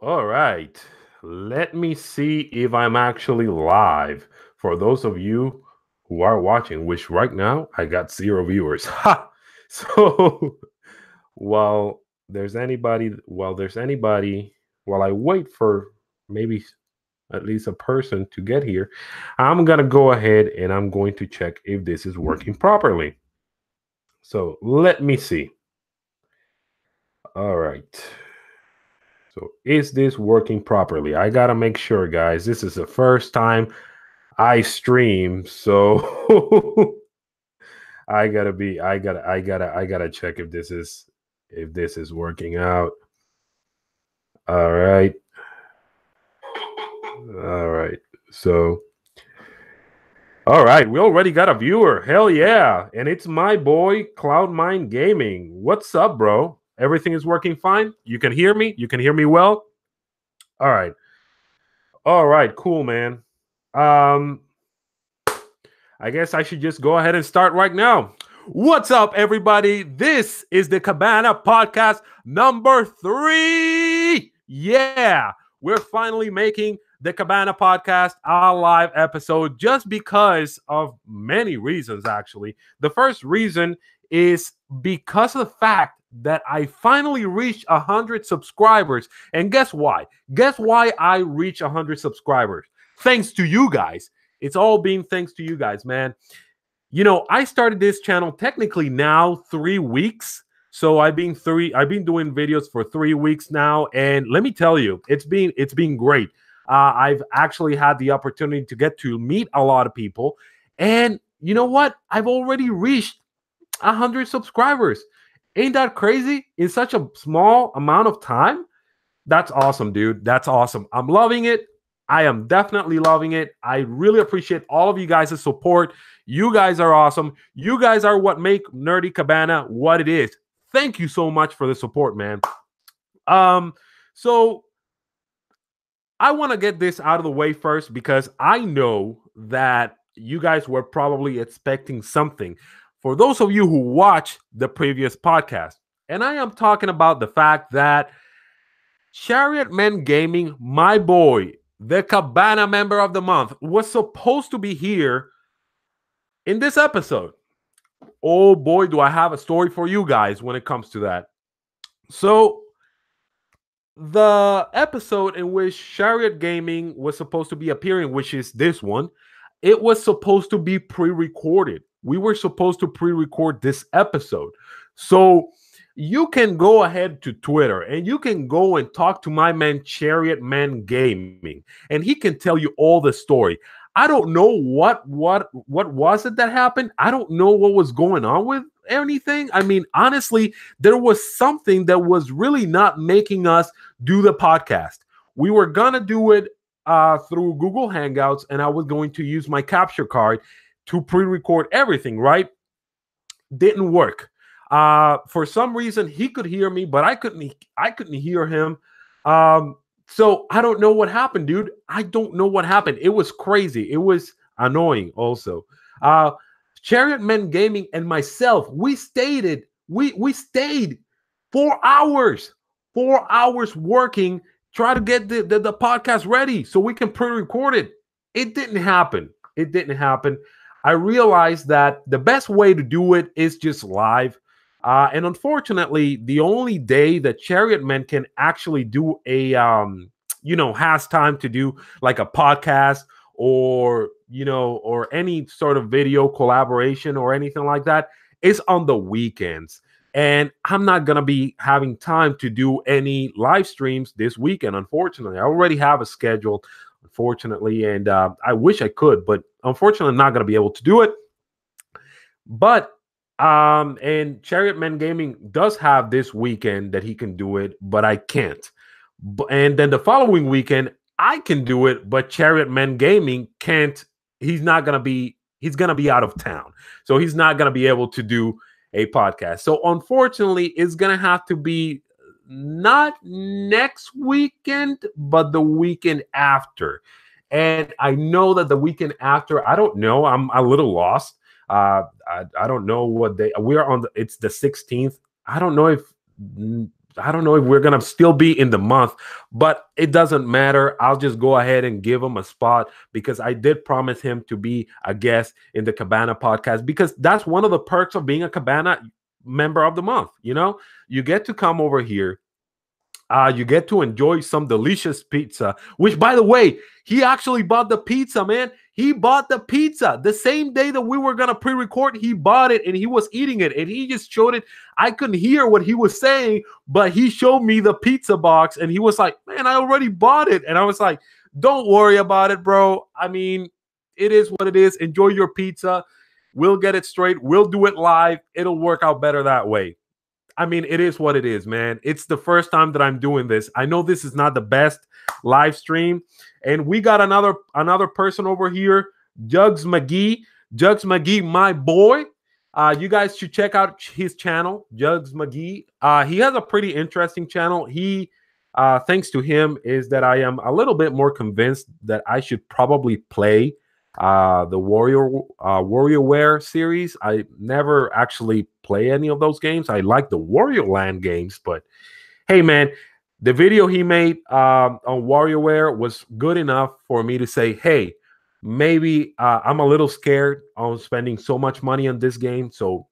All right. Let me see if I'm actually live. For those of you who are watching, which right now I got 0 viewers. Ha! So while while I wait for maybe at least a person to get here, I'm gonna go ahead and I'm going to check if this is working properly. So let me see. All right. So is this working properly? I gotta make sure, guys. This is the first time I stream, so I gotta check if this is working out. All right. All right. So all right, we already got a viewer. Hell yeah. And it's my boy Cloud9 Gaming. What's up, bro? Everything is working fine? You can hear me? You can hear me well? All right. All right, cool, man. Um I guess I should just go ahead and start right now. What's up, everybody? This is the Cabana Podcast number 3. Yeah, we're finally making the Cabana Podcast a live episode just because of many reasons, actually. The first reason is because of the fact that I finally reached 100 subscribers. And guess why? Guess why I reached 100 subscribers? Thanks to you guys. It's all being thanks to you guys, man. You know, I started this channel technically now 3 weeks. So I've been doing videos for 3 weeks now, and let me tell you, it's been great. I've actually had the opportunity to get to meet a lot of people, and you know what? I've already reached 100 subscribers. Ain't that crazy? In such a small amount of time? That's awesome, dude. That's awesome. I'm loving it. I am definitely loving it. I really appreciate all of you guys' support. You guys are awesome. You guys are what make Nerdy Cabana what it is. Thank you so much for the support, man. So I want to get this out of the way first because I know that you guys were probably expecting something. For those of you who watch the previous podcast, and I am talking about the fact that Chariot Men Gaming, my boy, the Cabana member of the month, was supposed to be here in this episode. Oh boy, do I have a story for you guys when it comes to that. So, the episode in which Chariot Gaming was supposed to be appearing, which is this one, it was supposed to be pre-recorded. We were supposed to pre-record this episode. So, you can go ahead to Twitter and you can go and talk to my man Chariot Man Gaming, and he can tell you all the story. I don't know what was it that happened. I don't know what was going on with anything. I mean, honestly, there was something that was really not making us do the podcast. We were gonna do it through Google Hangouts, and I was going to use my capture card to pre-record everything. Right? Didn't work. For some reason, he could hear me, but I couldn't hear him. So I don't know what happened, dude. I don't know what happened. It was crazy. It was annoying also. Chariot Men Gaming and myself, we stayed 4 hours, 4 hours working, try to get the podcast ready so we can pre-record it. It didn't happen. It didn't happen. I realized that the best way to do it is just live. And unfortunately, the only day that Chariot Men can actually do has time to do like a podcast or, or any sort of video collaboration or anything like that is on the weekends. And I'm not going to be having time to do any live streams this weekend, unfortunately. I already have a schedule, unfortunately, and I wish I could, but unfortunately, I'm not going to be able to do it. But and Chariot Men Gaming does have this weekend that he can do it, but I can't. And then the following weekend I can do it, but Chariot Men Gaming can't. He's gonna be out of town, so he's not gonna be able to do a podcast. So unfortunately, it's gonna have to be not next weekend, but the weekend after. And I know that the weekend after, I don't know. I'm a little lost. I don't know what day we are on. It's the 16th. I don't know if I don't know if we're gonna still be in the month, but it doesn't matter. I'll just go ahead and give him a spot because I did promise him to be a guest in the Cabana podcast because that's one of the perks of being a Cabana member of the month. You get to come over here. You get to enjoy some delicious pizza, which, by the way, he actually bought the pizza, man. He bought the pizza the same day that we were going to pre-record. He bought it and he was eating it and he just showed it. I couldn't hear what he was saying, but he showed me the pizza box and he was like, man, I already bought it. And I was like, don't worry about it, bro. I mean, it is what it is. Enjoy your pizza. We'll get it straight. We'll do it live. It'll work out better that way. I mean, it is what it is, man. It's the first time that I'm doing this. I know this is not the best live stream. And we got another person over here, Jugs McGee. Jugs McGee, my boy. You guys should check out his channel, Jugs McGee. He has a pretty interesting channel. Thanks to him, is that I am a little bit more convinced that I should probably play the WarioWare series. I never actually play any of those games. I like the Wario Land games, but hey, man, the video he made on WarioWare was good enough for me to say, hey, maybe I'm a little scared on spending so much money on this game, so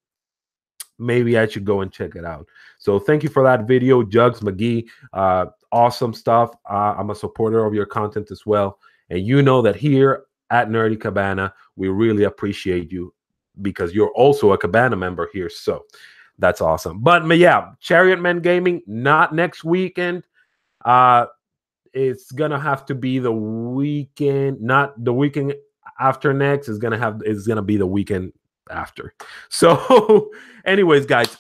maybe I should go and check it out. So thank you for that video, Jugs McGee. Awesome stuff. I'm a supporter of your content as well, and you know that here at Nerdy Cabana, we really appreciate you because you're also a Cabana member here. So that's awesome. But yeah, Chariot Men Gaming, not next weekend. It's gonna have to be the weekend, not the weekend after next. It's gonna be the weekend after. So, anyways, guys,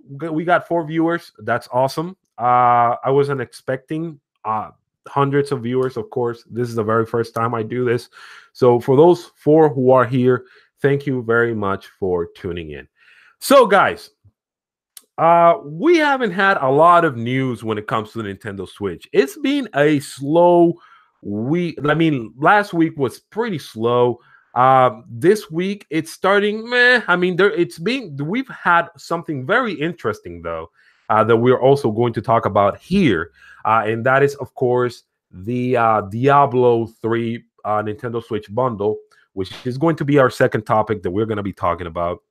we got 4 viewers. That's awesome. I wasn't expecting hundreds of viewers, of course. This is the very first time I do this. So for those 4 who are here, thank you very much for tuning in. So guys, we haven't had a lot of news when it comes to the Nintendo Switch. It's been a slow week. I mean, last week was pretty slow. This week it's starting meh. I mean, we've had something very interesting though, that we're also going to talk about here. And that is, of course, the Diablo 3 Nintendo Switch bundle, which is going to be our second topic that we're going to be talking about.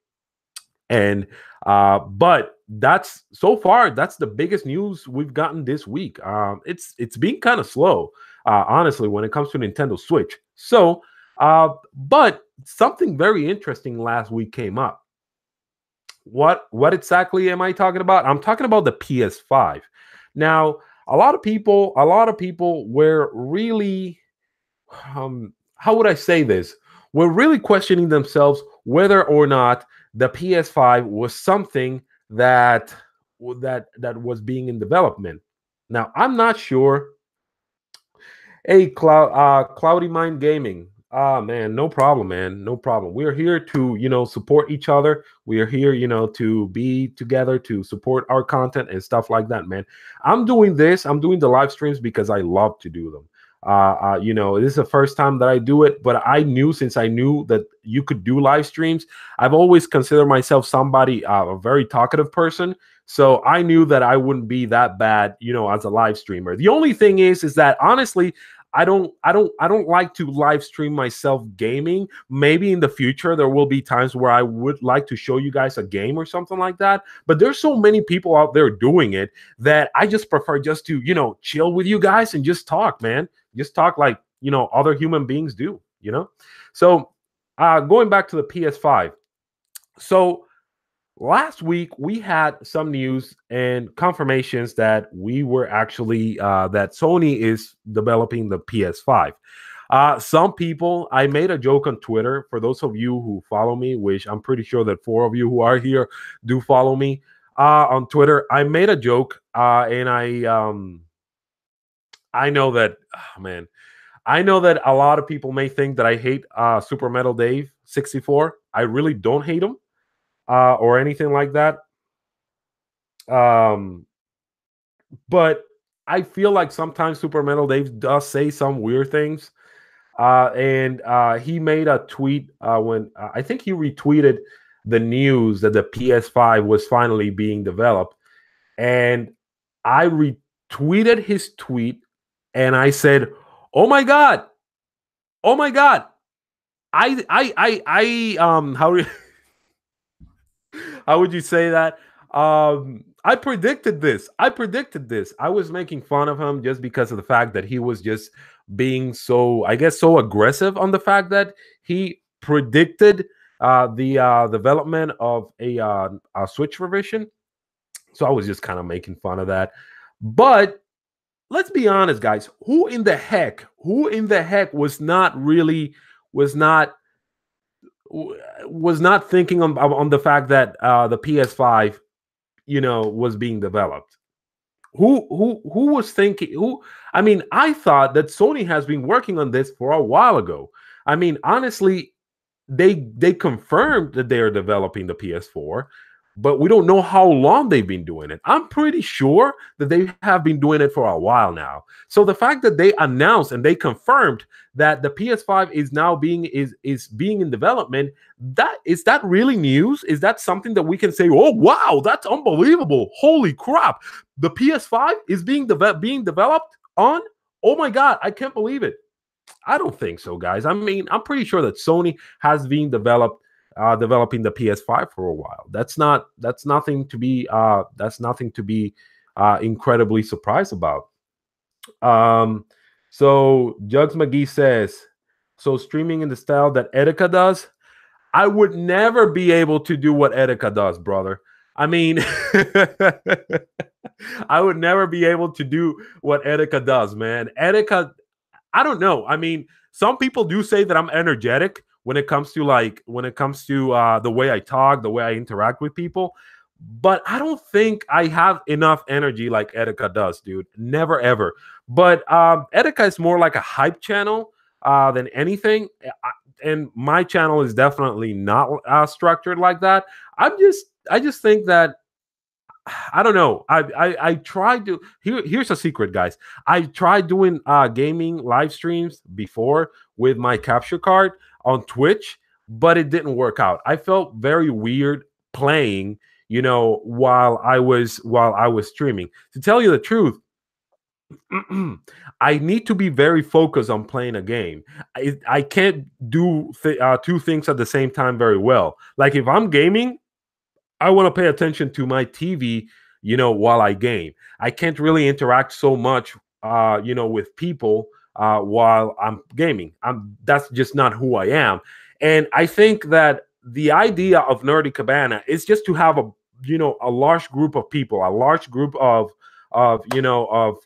And but that's the biggest news we've gotten this week. It's been kind of slow, honestly, when it comes to Nintendo Switch. So, but something very interesting last week came up. What exactly am I talking about? I'm talking about the PS5. Now, a lot of people were really, how would I say this? We're really questioning themselves whether or not the PS5 was something that was being in development. Now, I'm not sure. Hey, Cloudy Mind Gaming. Man, no problem, man. No problem. We're here to, support each other. We are here, to be together, to support our content and stuff like that, man. I'm doing the live streams because I love to do them. This is the first time that I do it, but since I knew that you could do live streams, I've always considered myself somebody, a very talkative person. So I knew that I wouldn't be that bad, as a live streamer. The only thing is that honestly, I don't like to live stream myself gaming. Maybe in the future there will be times where I would like to show you guys a game or something like that. But there's so many people out there doing it that I just prefer just to, chill with you guys and just talk, man. Just talk like, other human beings do, So going back to the PS5. So last week we had some news and confirmations that we were actually that Sony is developing the PS5. Some people, I made a joke on Twitter. For those of you who follow me, which I'm pretty sure that 4 of you who are here do follow me on Twitter, I made a joke, and I know that, man, I know that a lot of people may think that I hate Super Metal Dave 64. I really don't hate him. Or anything like that. But I feel like sometimes Super Metal Dave does say some weird things. And he made a tweet when I think he retweeted the news that the PS5 was finally being developed. and I retweeted his tweet, and I said, "Oh my god, oh my god, how how would you say that? I predicted this. I predicted this. I was making fun of him just because of the fact that he was just being so, I guess, so aggressive on the fact that he predicted the development of a Switch revision. So I was just kind of making fun of that. But let's be honest, guys. Who in the heck was not was not thinking on the fact that the PS5, was being developed? Who was thinking? Who? I mean, I thought that Sony has been working on this for a while ago. I mean, honestly, they confirmed that they are developing the PS4, but we don't know how long they've been doing it. I'm pretty sure that they have been doing it for a while now. So the fact that they announced and they confirmed that the PS5 is now being in development, that really news? Is that something that we can say, "Oh wow, that's unbelievable. Holy crap. The PS5 is being developed on? Oh my god, I can't believe it." I don't think so, guys. I mean, I'm pretty sure that Sony has been developing the PS5 for a while. That's nothing to be incredibly surprised about. Um, so Jugs McGee says, so streaming in the style that Etika does, I would never be able to do what Etika does, brother. I mean, I would never be able to do what Etika does, man. Etika, I don't know. I mean, some people do say that I'm energetic when it comes to the way I talk, the way I interact with people. But I don't think I have enough energy like Etika does, dude. Never ever. But Etika is more like a hype channel than anything. And my channel is definitely not structured like that. I just think that I don't know. I tried to here's a secret, guys. I tried doing gaming live streams before with my capture card on Twitch, but it didn't work out. I felt very weird playing, while I was streaming. To tell you the truth, I need to be very focused on playing a game. I can't do two things at the same time very well. Like if I'm gaming, I want to pay attention to my TV, while I game. I can't really interact so much, with people while I'm gaming. That's just not who I am. And I think that the idea of Nerdy Cabana is just to have a large group of people, a large group of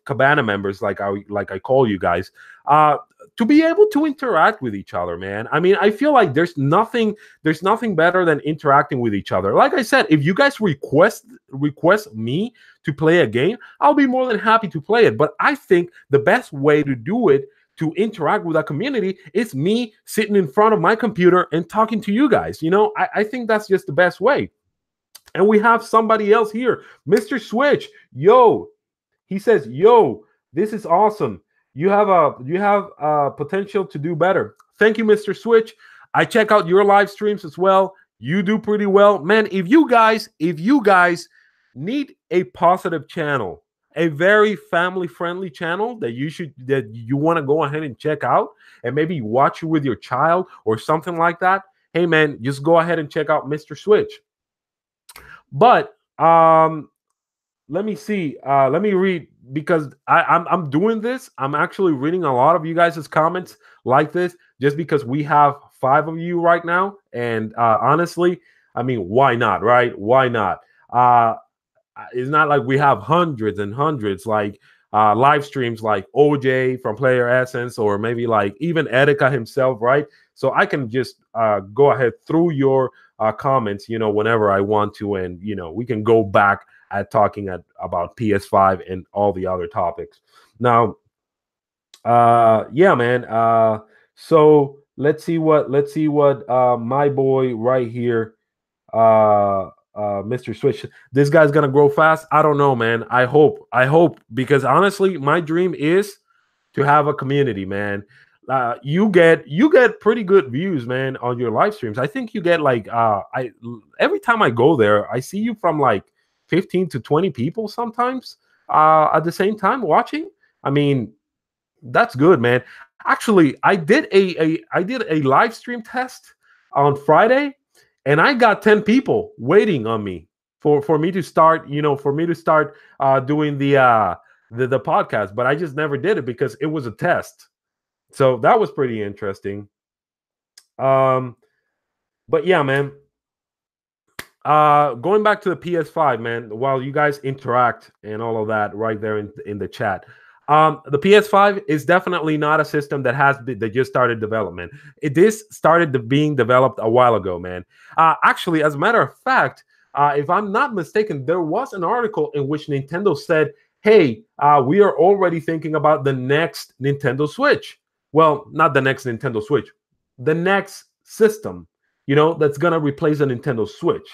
Cabana members, like I call you guys, to be able to interact with each other, man. I mean, I feel like there's nothing better than interacting with each other. Like I said, if you guys request me to play a game, I'll be more than happy to play it. But I think the best way to do it, to interact with a community, is me sitting in front of my computer and talking to you guys. I think that's just the best way. And we have somebody else here, Mr. Switch. Yo, he says, "Yo, this is awesome. You have potential to do better." Thank you, Mr. Switch. I check out your live streams as well. You do pretty well, man. If you guys need a positive channel, a very family-friendly channel that you want to go ahead and check out, and maybe watch it with your child or something like that, hey man, just go ahead and check out Mr. Switch. But let me see. Let me read, because I'm doing this. I'm actually reading a lot of you guys' comments like this, just because we have 5 of you right now. And honestly, I mean, why not, right? Why not? It's not like we have hundreds and hundreds, like live streams like OJ from Player Essence, or maybe like even Etika himself, right? So I can just go ahead through your comments, whenever I want to, and we can go back at talking about PS5 and all the other topics. Now, yeah, man. So let's see what my boy right here, Mr. Switch. This guy's gonna grow fast. I don't know, man. I hope, because honestly, my dream is to have a community, man. You get pretty good views, man, on your live streams. I think you get like every time I go there, I see you from like 15 to 20 people sometimes at the same time watching. I mean, that's good, man. Actually, I did a live stream test on Friday, and I got 10 people waiting on me for me to start, for me to start doing the podcast, but I just never did it because it was a test. So that was pretty interesting. Um, but yeah, man. Going back to the PS5, man, while you guys interact and all of that right there in the chat. The PS5 is definitely not a system that just started development. This started being developed a while ago, man. Actually, as a matter of fact, if I'm not mistaken, there was an article in which Nintendo said, "Hey, we are already thinking about the next Nintendo Switch." Well, not the next Nintendo Switch, the next system, that's gonna replace the Nintendo Switch.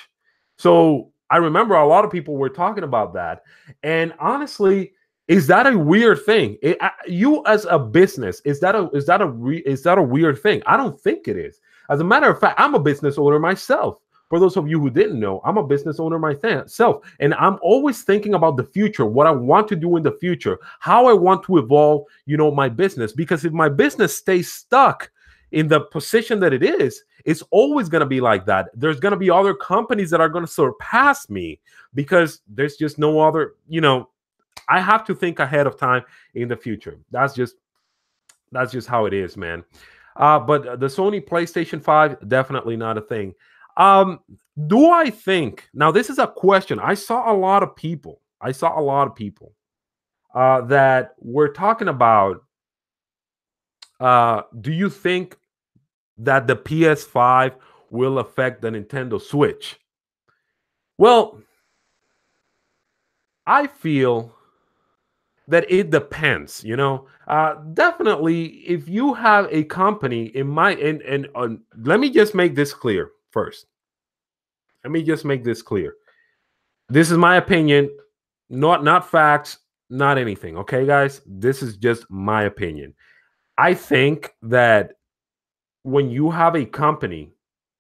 So I remember a lot of people were talking about that, and honestly, is that a weird thing? You as a business, is that a weird thing? I don't think it is. As a matter of fact, I'm a business owner myself. For those of you who didn't know, I'm a business owner myself, and I'm always thinking about the future, what I want to do in the future, how I want to evolve, my business. Because if my business stays stuck in the position that it is, it's always going to be like that. There's going to be other companies that are going to surpass me because there's just no other, I have to think ahead of time in the future. That's just how it is, man. But the Sony PlayStation 5, definitely not a thing. Do I think, now this is a question. I saw a lot of people that were talking about, do you think that the PS5 will affect the Nintendo Switch? Well, I feel that it depends, definitely if you have a company let me just make this clear first. This is my opinion, not facts, not anything. Okay, guys, this is just my opinion. I think that when you have a company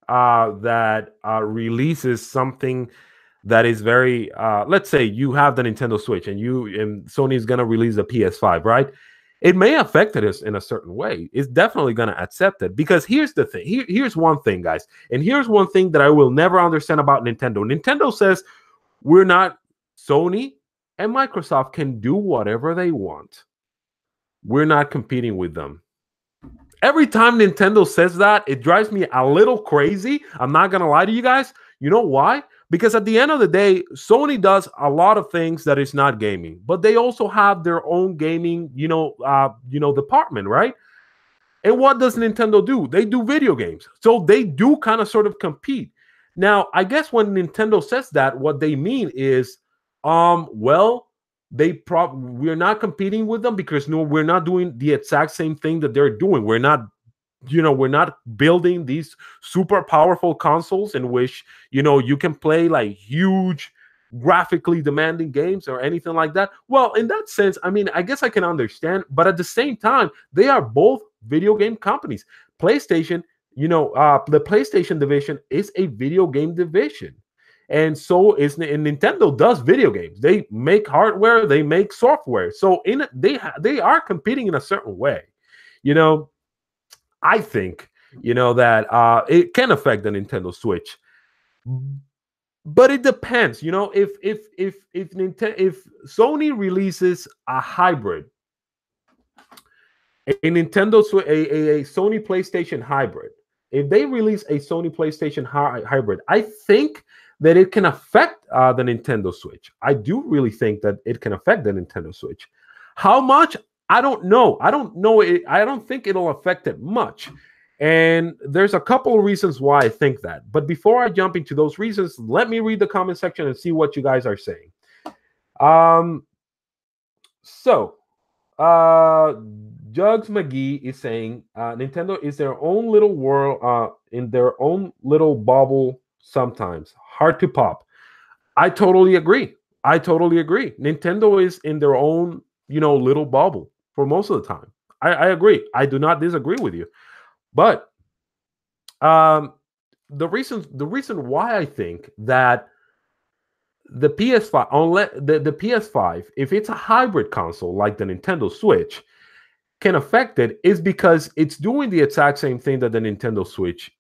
that releases something that is very let's say you have the Nintendo Switch and Sony is going to release the PS5, right? It may affect us in a certain way. It's definitely going to accept it, because here's the thing. Here's one thing, guys, and here's one thing that I will never understand about Nintendo. Nintendo says Sony and Microsoft can do whatever they want. We're not competing with them. Every time Nintendo says that, it drives me a little crazy. I'm not going to lie to you guys. You know why? Because at the end of the day, Sony does a lot of things that is not gaming, but they also have their own gaming, department, right? And what does Nintendo do? They do video games. So they do kind of sort of compete. Now, I guess when Nintendo says that, what they mean is, we're not competing with them because we're not doing the exact same thing that they're doing. We're not building these super powerful consoles in which, you can play like huge graphically demanding games or anything like that. Well, in that sense, I mean, I guess I can understand, but at the same time, they are both video game companies. PlayStation, the PlayStation division is a video game division. And so Nintendo does video games. They make hardware, they make software. So they are competing in a certain way. I think, that it can affect the Nintendo Switch, but it depends. If Sony releases a hybrid, a Sony PlayStation hybrid, if they release a Sony PlayStation hybrid, I think that it can affect the Nintendo Switch. I do really think that it can affect the Nintendo Switch. How much? I don't know. I don't think it'll affect it much. And there's a couple of reasons why I think that. But before I jump into those reasons, let me read the comment section and see what you guys are saying. Jugs McGee is saying Nintendo is their own little world in their own little bubble sometimes. Hard to pop. I totally agree. Nintendo is in their own, little bubble for most of the time. I agree. I do not disagree with you. But the reason why I think that the PS5, unless the PS5, if it's a hybrid console like the Nintendo Switch, can affect it is because it's doing the exact same thing that the Nintendo Switch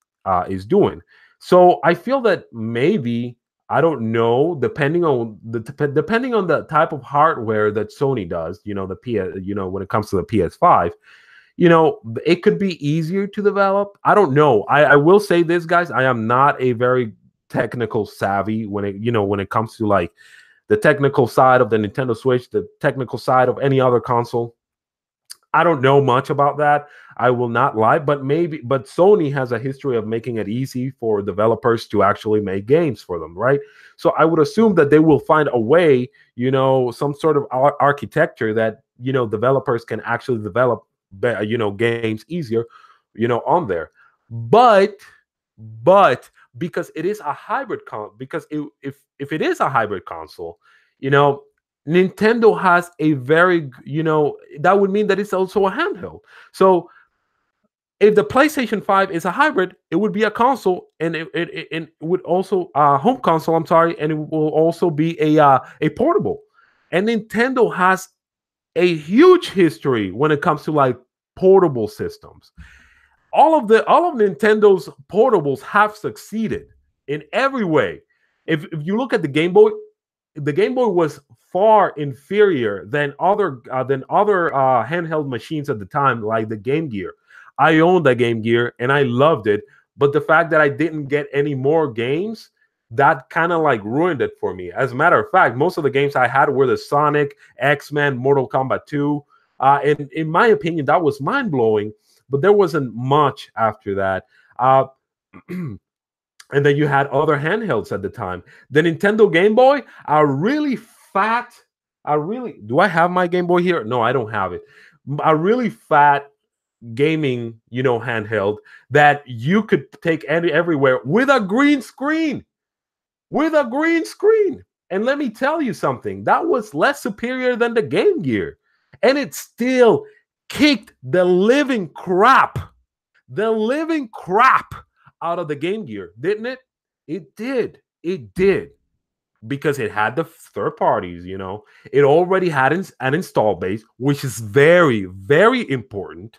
is doing. So I feel that maybe, I don't know, depending on the type of hardware that Sony does, the when it comes to the PS5, it could be easier to develop. I don't know. I will say this, guys, I am not a very technical savvy when it comes to like the technical side of the Nintendo Switch, the technical side of any other console. I don't know much about that. I will not lie, but Sony has a history of making it easy for developers to actually make games for them, right? So I would assume that they will find a way, some sort of architecture that, developers can actually develop, games easier, on there. But because it is a hybrid if it is a hybrid console, Nintendo has a very, that would mean that it's also a handheld. So if the PlayStation 5 is a hybrid, it would be a console, and it would also home console, I'm sorry, and it will also be a portable. And Nintendo has a huge history when it comes to like portable systems. All of Nintendo's portables have succeeded in every way. If you look at the Game Boy was far inferior than other handheld machines at the time, like the Game Gear. I owned the Game Gear and I loved it, but the fact that I didn't get any more games, that kind of like ruined it for me. As a matter of fact, most of the games I had were the Sonic, X-Men, Mortal Kombat 2. And in my opinion, that was mind-blowing, but there wasn't much after that. And then you had other handhelds at the time. The Nintendo Game Boy, do I have my Game Boy here? No, I don't have it. A really fat gaming, handheld that you could take everywhere with a green screen. And let me tell you something, that was less superior than the Game Gear. And it still kicked the living crap out of the Game Gear, didn't it? It did. Because it had the third parties, it already had an install base, which is very, very important.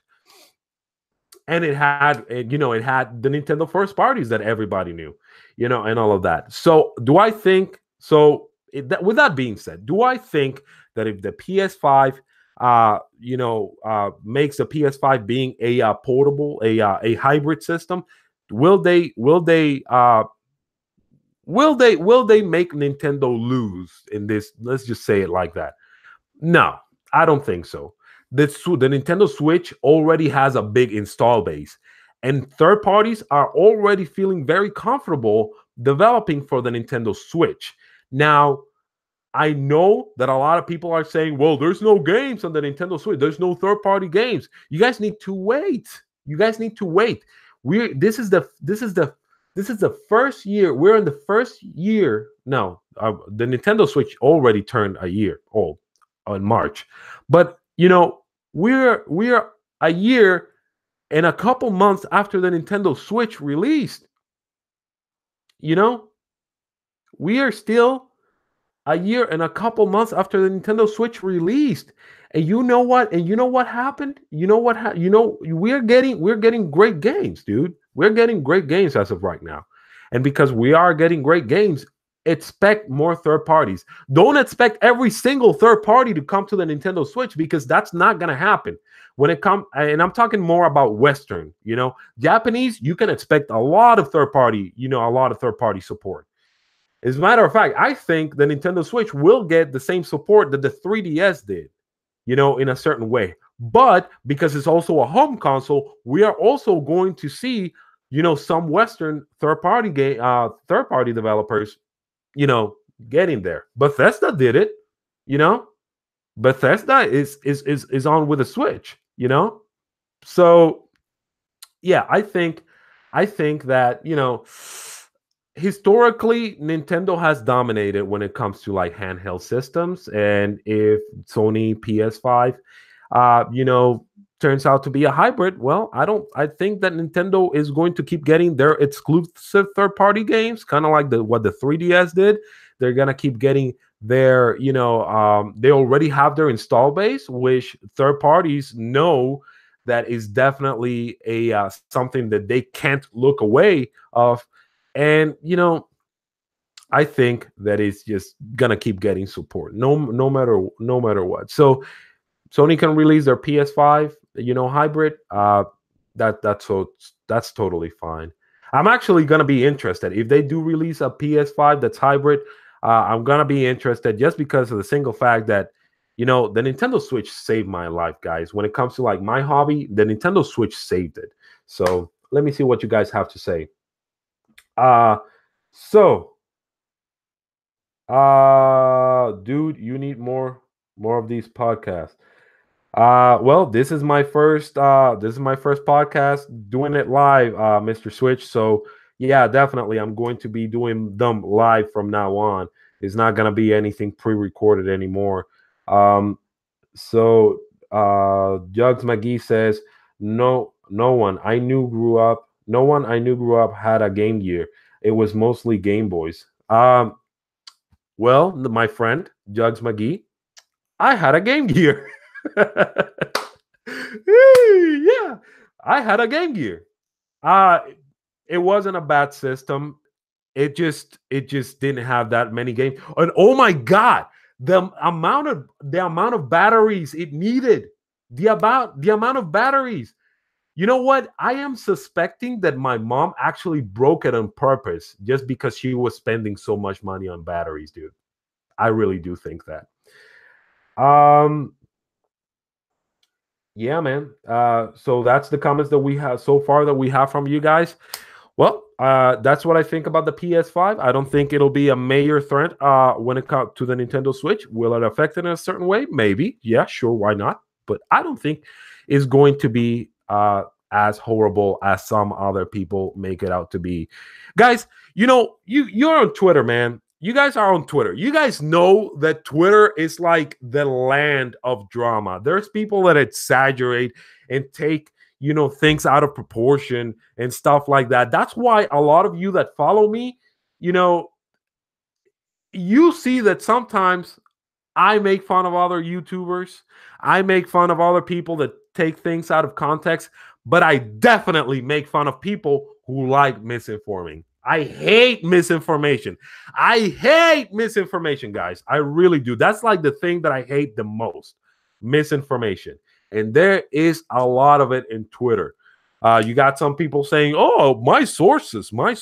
And it had the Nintendo first parties that everybody knew, and all of that. So with that being said, do I think that if the PS5, makes the PS5 being a portable, a hybrid system, will they make Nintendo lose in this? Let's just say it like that. No, I don't think so. The Nintendo Switch already has a big install base, and third parties are already feeling very comfortable developing for the Nintendo Switch. Now, I know that a lot of people are saying, well, there's no games on the Nintendo Switch. There's no third-party games. You guys need to wait. This is the first year. We're in the first year. No, the Nintendo Switch already turned a year old in March. But, we're a year and a couple months after the Nintendo Switch released. We are still a year and a couple months after the Nintendo Switch released. And you know what? And you know what happened? We're getting great games, dude. We're getting great games as of right now. And because we are getting great games, expect more third parties. Don't expect every single third party to come to the Nintendo Switch, because that's not going to happen. And I'm talking more about Western, Japanese, you can expect a lot of third party support. As a matter of fact, I think the Nintendo Switch will get the same support that the 3DS did, in a certain way. But because it's also a home console, we are also going to see, some Western third-party developers, getting there. Bethesda did it, Bethesda is on with a Switch, So yeah, I think that, historically, Nintendo has dominated when it comes to like handheld systems. And if Sony PS5, turns out to be a hybrid, well, I think that Nintendo is going to keep getting their exclusive third-party games, kind of like what the 3DS did. they're gonna keep getting their, they already have their install base, which third parties know that is definitely a something that they can't look away of. And I think that it's just gonna keep getting support, no matter what. So Sony can release their PS5, hybrid. That's totally fine. I'm actually gonna be interested if they do release a PS5 that's hybrid. I'm gonna be interested just because of the single fact that the Nintendo Switch saved my life, guys. When it comes to like my hobby, the Nintendo Switch saved it. So let me see what you guys have to say. So dude, you need more of these podcasts. Well, this is my first podcast doing it live, Mr. Switch. So yeah, definitely I'm going to be doing them live from now on. It's not gonna be anything pre-recorded anymore. So Jugs McGee says, no one I knew grew up had a Game Gear. It was mostly Game Boys. Well, my friend Jugs McGee, I had a Game Gear. Yeah, I had a Game Gear. Uh it wasn't a bad system. It just didn't have that many games. And oh my god, the amount of batteries it needed. The amount of batteries. You know what? I am suspecting that my mom actually broke it on purpose just because she was spending so much money on batteries, dude. I really do think that. Um Yeah, man. So that's the comments that we have so far that we have from you guys. Well, that's what I think about the PS5. I don't think it'll be a major threat when it comes to the Nintendo Switch. Will it affect it in a certain way? Maybe. Yeah, sure. Why not? But I don't think it's going to be as horrible as some other people make it out to be. Guys, you're on Twitter, man. You guys are on Twitter. You guys know that Twitter is like the land of drama. There's people that exaggerate and take things out of proportion and stuff like that. That's why a lot of you that follow me, you know, you see that sometimes I make fun of other YouTubers. I make fun of other people that take things out of context, but I definitely make fun of people who like misinforming. I hate misinformation. I hate misinformation, guys. I really do. That's like the thing that I hate the most, misinformation. And there is a lot of it in Twitter. You got some people saying, oh, my sources are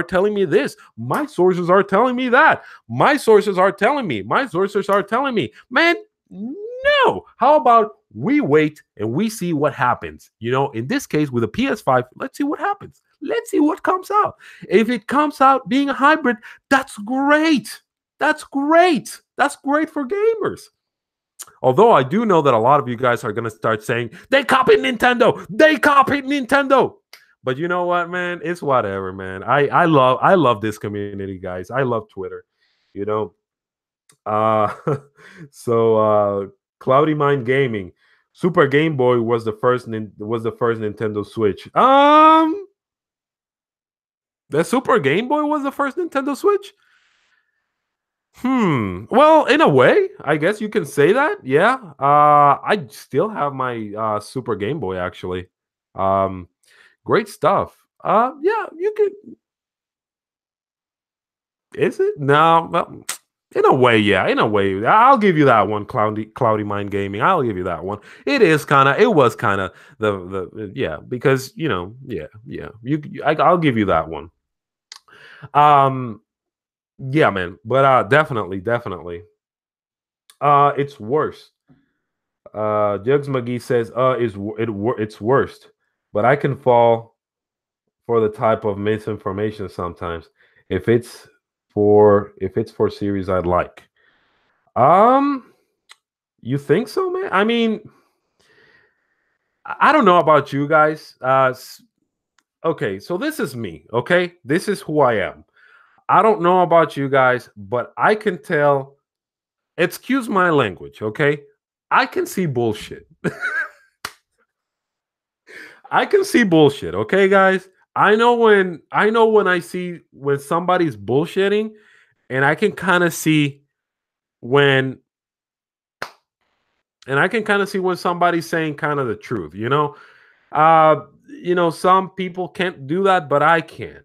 telling me this. My sources are telling me that. My sources are telling me. My sources are telling me. Man, no. How about we wait and we see what happens? In this case, with a PS5, let's see what happens. Let's see what comes out. If it comes out being a hybrid, that's great. That's great. That's great for gamers. Although I do know that a lot of you guys are going to start saying, they copied Nintendo. They copied Nintendo. But you know what, man? It's whatever, man. I love this community, guys. I love Twitter. You know. Uh so Cloudy Mind Gaming. Super Game Boy was the first Nintendo Switch. The Super Game Boy was the first Nintendo Switch? Well, in a way, I guess you can say that. Yeah. I still have my Super Game Boy actually. Um Great stuff. Yeah, you could. Is it? No, well, in a way, yeah. In a way, I'll give you that one. Cloudy Mind Gaming. I'll give you that one. It was kind of yeah, because yeah. I'll give you that one. Um, yeah, man. But definitely. It's worse. Jugs McGee says, it's worst, but I can fall for the type of misinformation sometimes. If it's for series I'd like. Um, you think so, man? I mean, I don't know about you guys. Okay, so this is me. Okay, this is who I am. I don't know about you guys, but I can tell. Excuse my language, okay? I can see bullshit. I can see bullshit, okay, guys? I know when I see when somebody's bullshitting, and I can kind of see when when somebody's saying kind of the truth, uh some people can't do that, but I can.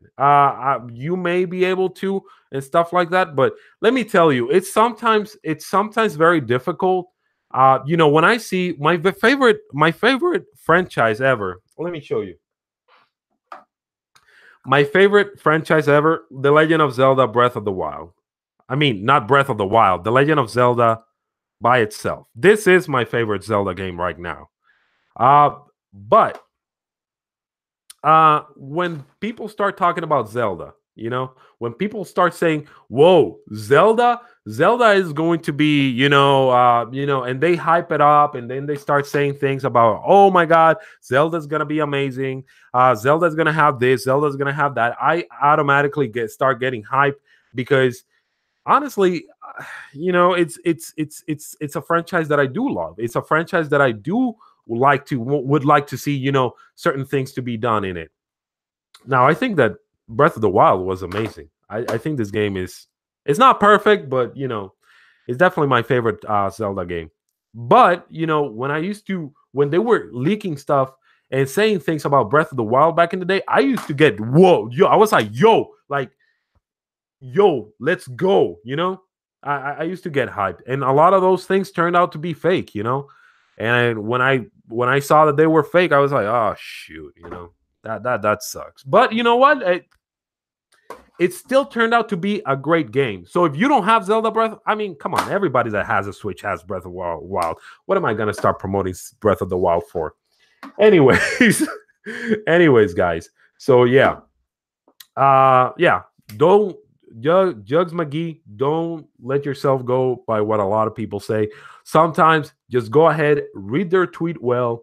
You may be able to and stuff like that, but let me tell you, it's sometimes very difficult. When I see my favorite franchise ever, let me show you my favorite franchise ever, The Legend of Zelda Breath of the Wild. I mean, not Breath of the Wild, The Legend of Zelda by itself. This is my favorite Zelda game right now. But when people start talking about Zelda, when people start saying, "Whoa, Zelda is going to be," and they hype it up, and then they start saying things about, "Oh my God, Zelda's gonna be amazing. Zelda's gonna have this. Zelda's gonna have that." I automatically start getting hyped because honestly, it's a franchise that I do love. It's a franchise that I do would like to see, certain things to be done in it. Now, I think that Breath of the Wild was amazing. I think this game is it's not perfect, but it's definitely my favorite Zelda game. But when they were leaking stuff and saying things about Breath of the Wild back in the day, I used to get whoa, yo. I was like, yo, let's go. I used to get hyped, and a lot of those things turned out to be fake. And when I saw that they were fake, I was like, oh shoot, that sucks. But you know what? It still turned out to be a great game. So if you don't have Zelda Breath, I mean, come on, everybody that has a Switch has Breath of the Wild. What am I gonna start promoting Breath of the Wild for? Anyways, anyways, guys. So yeah, don't Jugs McGee, don't let yourself go by what a lot of people say. Sometimes just go ahead, read their tweet well,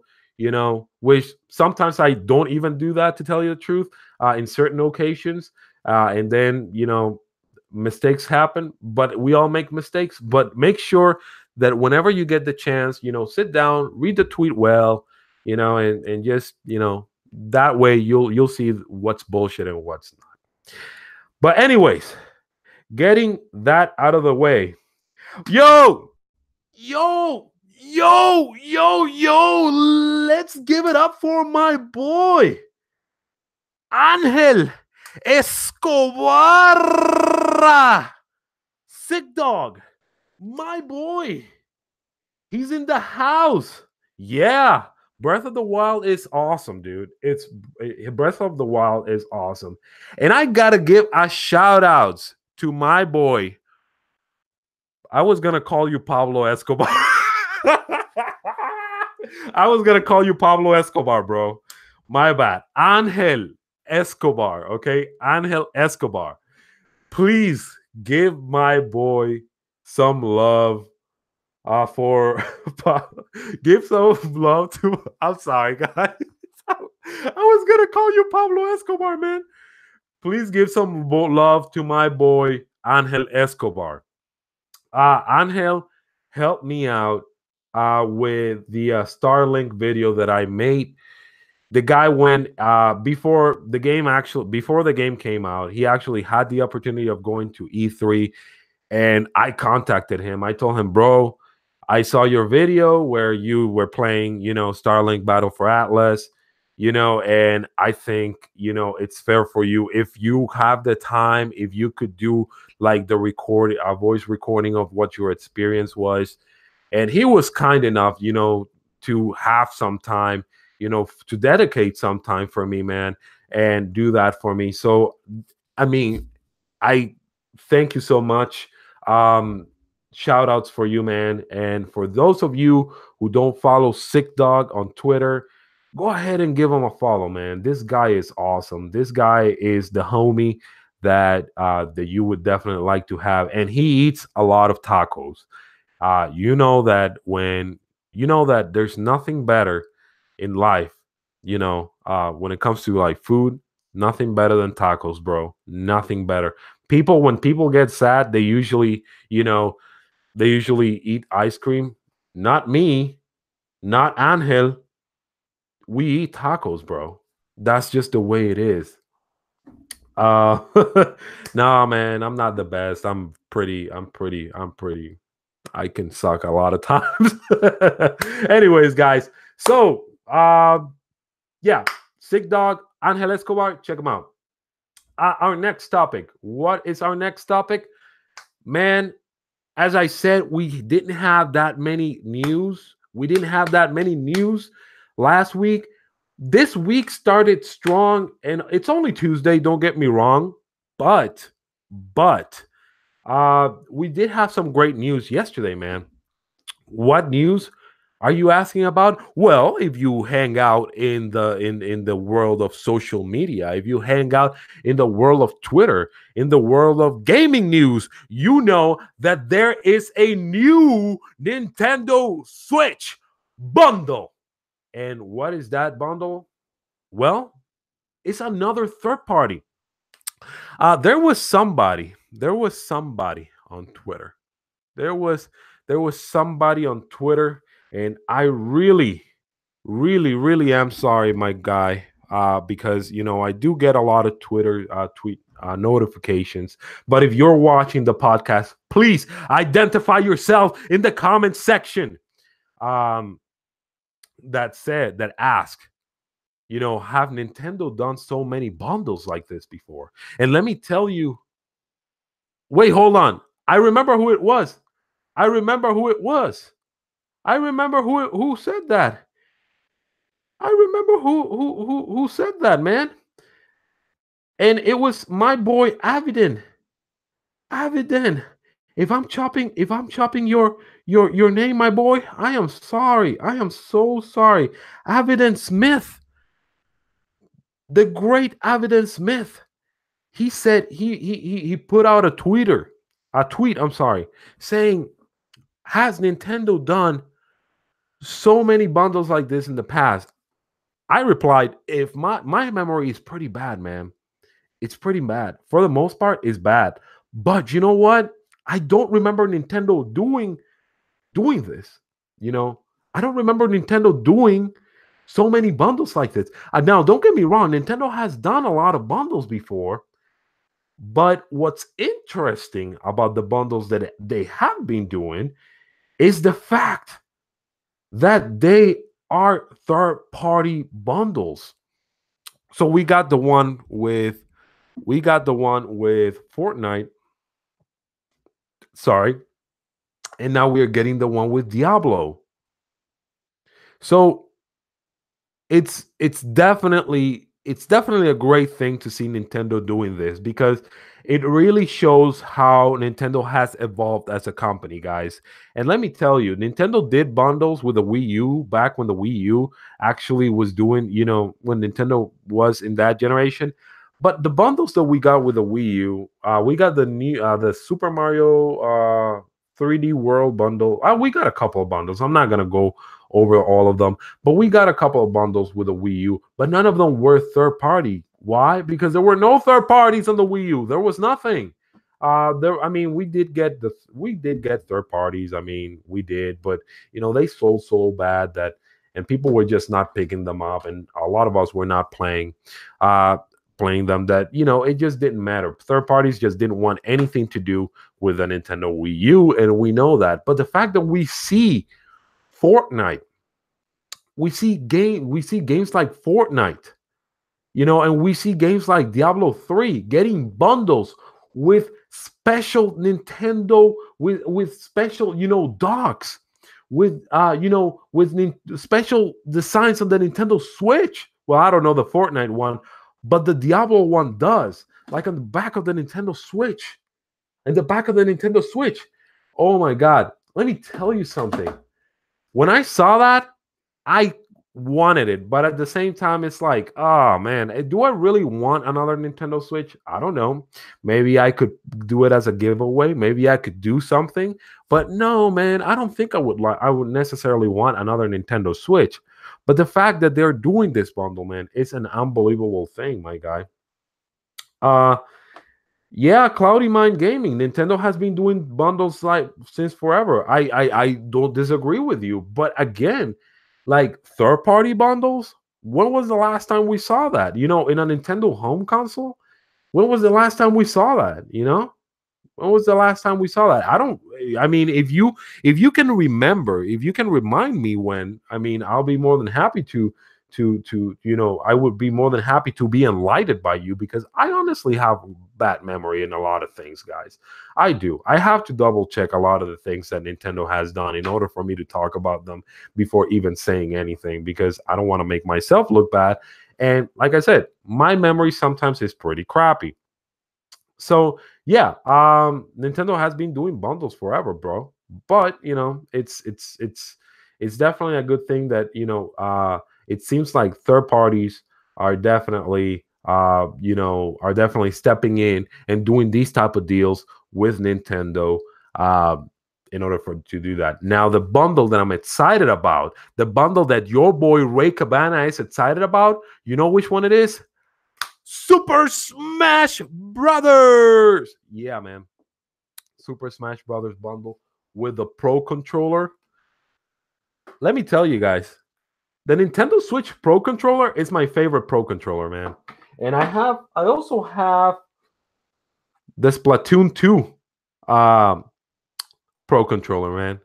which sometimes I don't even do that, to tell you the truth, in certain occasions. And then, mistakes happen, but we all make mistakes. But make sure that whenever you get the chance, sit down, read the tweet well, and just, that way you'll see what's bullshit and what's not. But anyways, getting that out of the way. Yo, yo, yo, let's give it up for my boy, Angel Escobar. Sick dog. My boy. He's in the house. Yeah. Breath of the Wild is awesome, dude. Breath of the Wild is awesome. And I gotta give a shout outs to my boy. I was gonna call you Pablo Escobar. I was gonna call you Pablo Escobar, bro. My bad. Angel Escobar. Okay. Angel Escobar. Please give my boy some love for give some love to. I'm sorry, guys. I was gonna call you Pablo Escobar, man. Please give some love to my boy Angel Escobar. Angel helped me out with the Starlink video that I made. The guy went before the game came out. He actually had the opportunity of going to E3, and I contacted him. I told him, bro, I saw your video where you were playing, Starlink Battle for Atlast, and I think, it's fair for you if you have the time, if you could do like a voice recording of what your experience was. And he was kind enough, to have some time, to dedicate some time for me, man, and do that for me. So, I mean, I thank you so much. Shout outs for you, man. And for those of you who don't follow Sick Dog on Twitter, go ahead and give him a follow, man. This guy is awesome. This guy is the homie that you would definitely like to have. And he eats a lot of tacos. That there's nothing better in life, when it comes to like food, nothing better than tacos, bro. Nothing better. When people get sad, they usually eat ice cream. Not me, not Angel. We eat tacos, bro. That's just the way it is. Uh, nah, man, I'm not the best. I'm pretty. I can suck a lot of times. Anyways, guys. So, yeah, Sick Dog, Angel Escobar, check them out. Our next topic. What is our next topic? Man, as I said, we didn't have that many news. We didn't have that many news last week. This week started strong, and it's only Tuesday. Don't get me wrong, but but we did have some great news yesterday, man. What news are you asking about? Well, if you hang out in the world of social media, if you hang out in the world of Twitter, in the world of gaming news, you know that there is a new Nintendo Switch bundle. And what is that bundle? Well, it's another third party. There was somebody on Twitter. There was there was somebody on Twitter, and I really, really, really am sorry, my guy, because I do get a lot of Twitter tweet notifications. But if you're watching the podcast, please identify yourself in the comment section. Um, that ask, have Nintendo done so many bundles like this before? And let me tell you, wait, hold on. I remember who it was. I remember who it was. I remember who said that. I remember who said that, man. And it was my boy Avidin. Avidin. If I'm chopping your name, my boy, I am sorry. I am so sorry. Avidin Smith, the great Avidin Smith. He said he put out a tweet, I'm sorry, saying, has Nintendo done so many bundles like this in the past? I replied, if my memory is pretty bad, man. It's pretty bad. For the most part, it's bad. But you know what? I don't remember Nintendo doing this. You know, I don't remember Nintendo doing so many bundles like this. Now, don't get me wrong, Nintendo has done a lot of bundles before, but what's interesting about the bundles that they have been doing is the fact that they are third-party bundles. So we got the one with Fortnite, sorry, and now we are getting the one with Diablo. So it's definitely a great thing to see Nintendo doing this, because it really shows how Nintendo has evolved as a company, guys. And let me tell you, Nintendo did bundles with the Wii U back when the Wii U actually was doing, when Nintendo was in that generation. But the bundles that we got with the Wii U, we got the Super Mario 3D World bundle. We got a couple of bundles. I'm not gonna go over all of them, but we got a couple of bundles with the Wii U, but none of them were third party. Why? Because there were no third parties on the Wii U. There was nothing. I mean, we did get third parties. I mean, we did, but they sold so bad that, and people were just not picking them up, and a lot of us were not playing them. That it just didn't matter. Third parties just didn't want anything to do with the Nintendo Wii U, and we know that. But the fact that we see Fortnite, we see games like Fortnite, and we see games like Diablo 3 getting bundles with special Nintendo, with special, docks, with special designs on the Nintendo Switch. Well, I don't know the Fortnite one, but the Diablo one does, like on the back of the Nintendo Switch. And the back of the Nintendo Switch. Oh my God. Let me tell you something. When I saw that, I wanted it, but at the same time, it's like, oh man, do I really want another Nintendo Switch? I don't know. Maybe I could do it as a giveaway. Maybe I could do something, but no, man, I don't think I would necessarily want another Nintendo Switch. But the fact that they're doing this bundle, man, it's an unbelievable thing, my guy. Uh, yeah, Cloudy Mind Gaming. Nintendo has been doing bundles like since forever. I don't disagree with you, but again, like third party bundles. When was the last time we saw that? In a Nintendo home console? When was the last time we saw that? You know, when was the last time we saw that? I don't. I mean, if you can remember, if you can remind me when, I mean, I'll be more than happy to I would be more than happy to be enlightened by you, because I honestly have bad memory in a lot of things, guys. I do. I have to double check a lot of the things that Nintendo has done in order for me to talk about them before even saying anything, because I don't want to make myself look bad. And like I said, my memory sometimes is pretty crappy. So yeah, Nintendo has been doing bundles forever, bro. But it's definitely a good thing that it seems like third parties are definitely are definitely stepping in and doing these type of deals with Nintendo, uh, in order for to do that. Now, the bundle that I'm excited about, the bundle that your boy Ray Cabana is excited about, you know which one it is? Super Smash Brothers. Yeah, man. Super Smash Brothers bundle with the Pro controller. Let me tell you guys, the Nintendo Switch Pro controller is my favorite Pro controller, man. And I also have the Splatoon 2 um, Pro controller, man.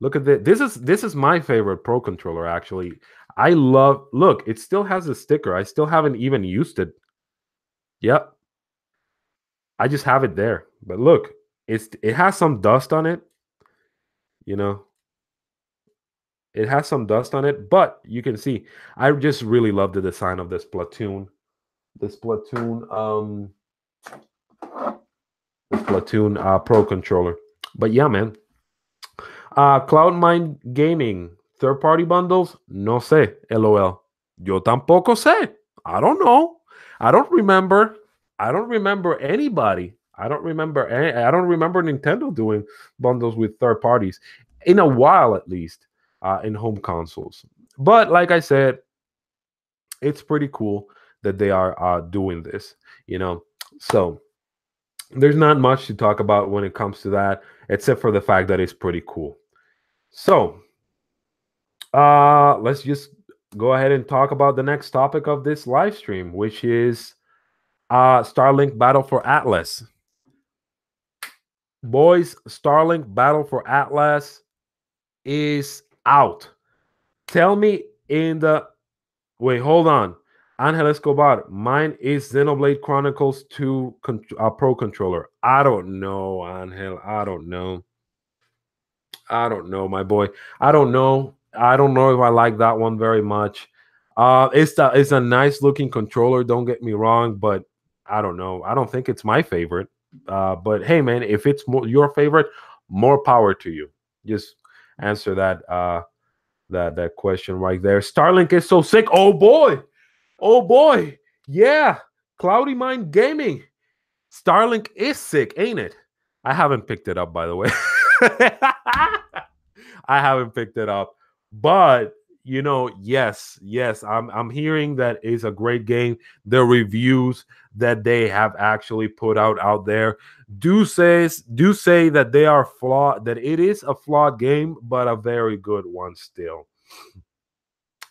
Look at this. This is my favorite Pro controller, actually. I love, look, it still has a sticker. I still haven't even used it. Yep. I just have it there. But look, it has some dust on it, you know. It has some dust on it, but you can see I just really love the design of this Splatoon. This Splatoon this Splatoon Pro controller. But yeah, man. Cloud9 Gaming, third party bundles, no sé, LOL. Yo tampoco sé. I don't know. I don't remember. I don't remember anybody. I don't remember Nintendo doing bundles with third parties in a while, at least, in home consoles. But like I said, it's pretty cool that they are doing this, you know. So there's not much to talk about when it comes to that, except for the fact that it's pretty cool. So let's just go ahead and talk about the next topic of this live stream, which is Starlink Battle for Atlast. Boys, Starlink Battle for Atlast is out. Tell me in the wait, hold on. Angel Escobar, mine is Xenoblade Chronicles 2 Pro controller. I don't know, Angel. I don't know. I don't know, my boy. I don't know. I don't know if I like that one very much. It's a nice looking controller. Don't get me wrong, but I don't know. I don't think it's my favorite. But hey, man, if it's your favorite, more power to you. Just answer that question right there. Starlink is so sick. Oh boy, oh boy, yeah. Cloudy Mind Gaming. Starlink is sick, ain't it? I haven't picked it up, by the way. I haven't picked it up, but yes, I'm hearing that it's a great game. The reviews that they have actually put out there do say that they are flawed, that it is a flawed game, but a very good one still.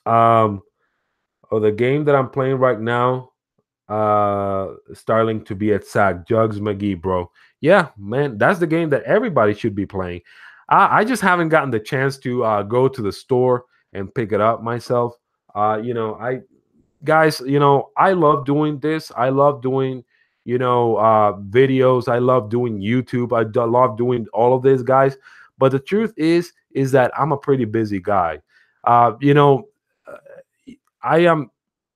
Um, the game that I'm playing right now, Starling to be at SAC, Jugs McGee, bro. Yeah, man, that's the game that everybody should be playing. I just haven't gotten the chance to go to the store and pick it up myself. I guys, I love doing this. I love doing, videos. I love doing YouTube. Love doing all of this, guys. But the truth is that I'm a pretty busy guy. Uh, I am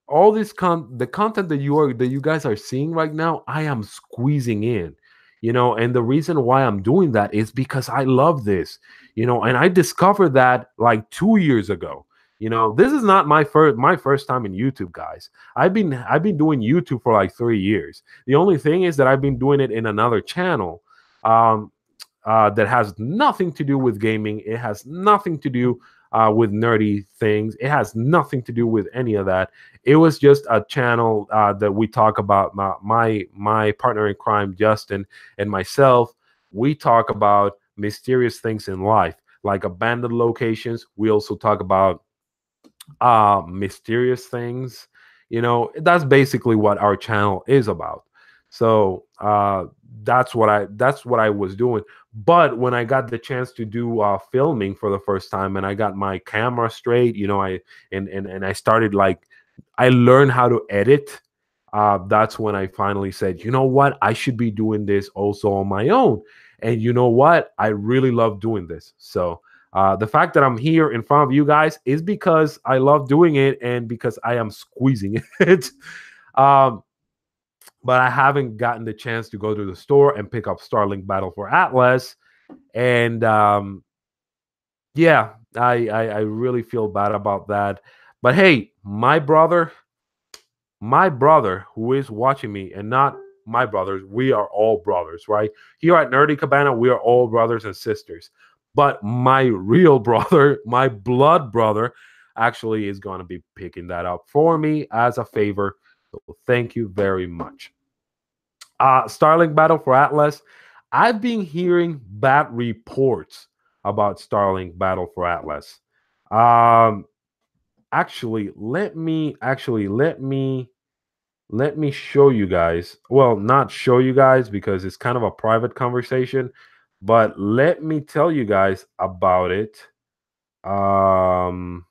all this the content that you guys are seeing right now. I am squeezing in, and the reason why I'm doing that is because I love this, and I discovered that like 2 years ago. This is not my first time in YouTube, guys. I've been doing YouTube for like 3 years. The only thing is that I've been doing it in another channel, um, that has nothing to do with gaming. It has nothing to do with nerdy things. It has nothing to do with any of that. It was just a channel that we talk about. My partner in crime, Justin, and myself. We talk about mysterious things in life, like abandoned locations. We also talk about mysterious things. That's basically what our channel is about. So that's what I was doing. But when I got the chance to do filming for the first time, and I got my camera straight, and I started like I learned how to edit. That's when I finally said, you know what, I should be doing this also on my own. And you know what, I really love doing this. So the fact that I'm here in front of you guys is because I love doing it and because I am squeezing it. um, but I haven't gotten the chance to go to the store and pick up Starlink Battle for Atlas. And yeah, I really feel bad about that. But hey, my brother who is watching me, and not my brothers, we are all brothers, right? Here at Nerdy Cabana, we are all brothers and sisters. But my real brother, my blood brother, actually is going to be picking that up for me as a favor. So thank you very much. Starlink Battle for Atlas. I've been hearing bad reports about Starlink Battle for Atlas. Um, let me show you guys. Well, not show you guys because it's kind of a private conversation, but let me tell you guys about it. Um,